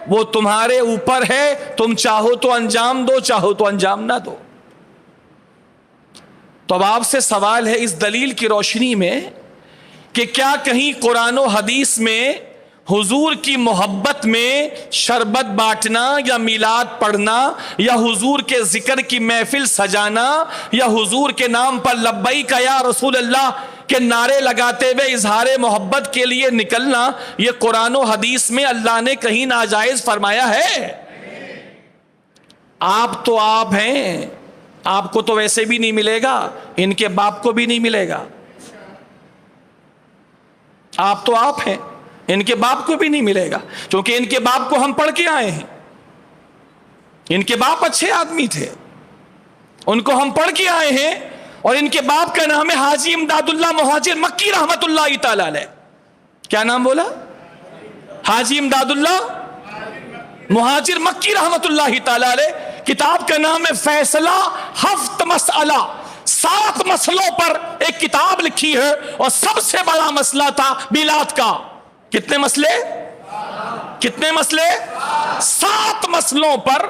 وہ تمہارے اوپر ہے، تم چاہو تو انجام دو، چاہو تو انجام نہ دو۔ تو اب آپ سے سوال ہے اس دلیل کی روشنی میں کہ کیا کہیں قرآن و حدیث میں حضور کی محبت میں شربت بانٹنا یا میلاد پڑھنا یا حضور کے ذکر کی محفل سجانا یا حضور کے نام پر لبیک یا رسول اللہ کے نعرے لگاتے ہوئے اظہار محبت کے لیے نکلنا، یہ قرآن و حدیث میں اللہ نے کہیں ناجائز فرمایا ہے؟ آپ تو آپ ہیں، آپ کو تو ویسے بھی نہیں ملے گا، ان کے باپ کو بھی نہیں ملے گا۔ آپ تو آپ ہیں، ان کے باپ کو بھی نہیں ملے گا، کیونکہ ان کے باپ کو ہم پڑھ کے آئے ہیں۔ ان کے باپ اچھے آدمی تھے، ان کو ہم پڑھ کے آئے ہیں، اور ان کے باپ کا نام ہے حاجی امداد اللہ مہاجر مکی رحمت اللہ تعالی علیہ۔ کیا نام بولا؟ حاجی امداد اللہ مہاجر مکی رحمت اللہ تعالی علیہ۔ کتاب کا نام ہے فیصلہ ہفت مسئلہ، 7 مسئلوں پر ایک کتاب لکھی ہے، اور سب سے بڑا مسئلہ تھا میلاد کا۔ کتنے مسئلے؟ کتنے مسئلے؟ 7 مسئلوں پر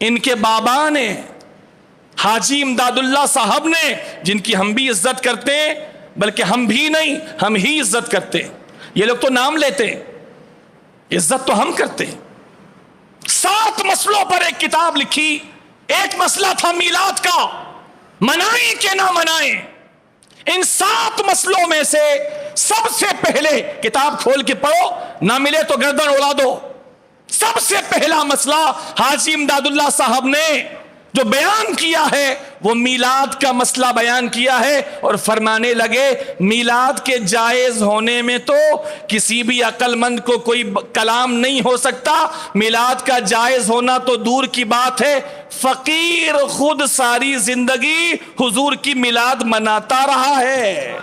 ان کے بابا نے، حاجی امداد اللہ صاحب نے، جن کی ہم بھی عزت کرتے ہیں، بلکہ ہم بھی نہیں، ہم ہی عزت کرتے ہیں، یہ لوگ تو نام لیتے ہیں، عزت تو ہم کرتے ہیں۔ 7 مسئلوں پر ایک کتاب لکھی۔ ایک مسئلہ تھا میلاد کا، منائیں کہ نہ منائیں۔ ان 7 مسئلوں میں سے سب سے پہلے، کتاب کھول کے پڑھو، نہ ملے تو گردن اڑا دو، سب سے پہلا مسئلہ حاجی امداد اللہ صاحب نے جو بیان کیا ہے وہ میلاد کا مسئلہ بیان کیا ہے، اور فرمانے لگے میلاد کے جائز ہونے میں تو کسی بھی عقل مند کو کوئی کلام نہیں ہو سکتا، میلاد کا جائز ہونا تو دور کی بات ہے، فقیر خود ساری زندگی حضور کی میلاد مناتا رہا ہے،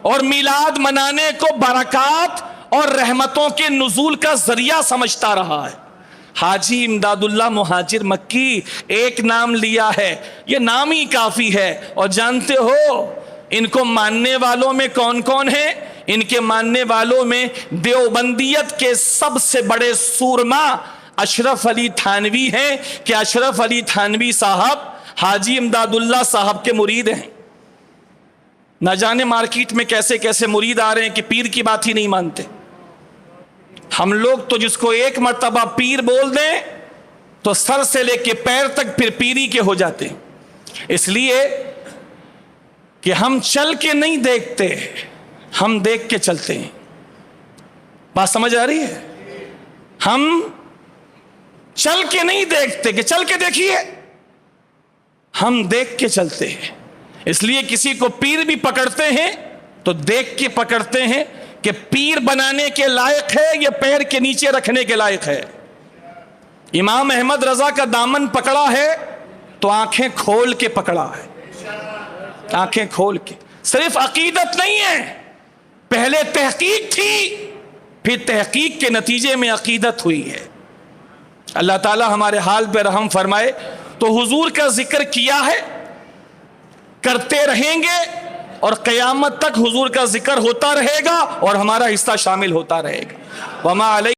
اور میلاد منانے کو برکات اور رحمتوں کے نزول کا ذریعہ سمجھتا رہا ہے۔ حاجی امداد اللہ مہاجر مکی ایک نام لیا ہے، یہ نام ہی کافی ہے، اور جانتے ہو ان کو ماننے والوں میں کون کون ہیں؟ ان کے ماننے والوں میں دیوبندیت کے سب سے بڑے سورما اشرف علی تھانوی ہیں، کہ اشرف علی تھانوی صاحب حاجی امداد اللہ صاحب کے مرید ہیں۔ نہ جانے مارکیٹ میں کیسے کیسے مرید آ رہے ہیں کہ پیر کی بات ہی نہیں مانتے۔ ہم لوگ تو جس کو ایک مرتبہ پیر بول دیں تو سر سے لے کے پیر تک پھر پیری کے ہو جاتے ہیں، اس لیے کہ ہم چل کے نہیں دیکھتے، ہم دیکھ کے چلتے ہیں۔ بات سمجھ آ رہی ہے؟ ہم چل کے نہیں دیکھتے کہ چل کے دیکھیے، ہم دیکھ کے چلتے ہیں۔ اس لیے کسی کو پیر بھی پکڑتے ہیں تو دیکھ کے پکڑتے ہیں کہ پیر بنانے کے لائق ہے یا پیر کے نیچے رکھنے کے لائق ہے۔ امام احمد رضا کا دامن پکڑا ہے تو آنکھیں کھول کے پکڑا ہے، آنکھیں کھول کے۔ صرف عقیدت نہیں ہے، پہلے تحقیق تھی، پھر تحقیق کے نتیجے میں عقیدت ہوئی ہے۔ اللہ تعالی ہمارے حال پہ رحم فرمائے۔ تو حضور کا ذکر کیا ہے، کرتے رہیں گے، اور قیامت تک حضور کا ذکر ہوتا رہے گا، اور ہمارا حصہ شامل ہوتا رہے گا۔ وما علیہ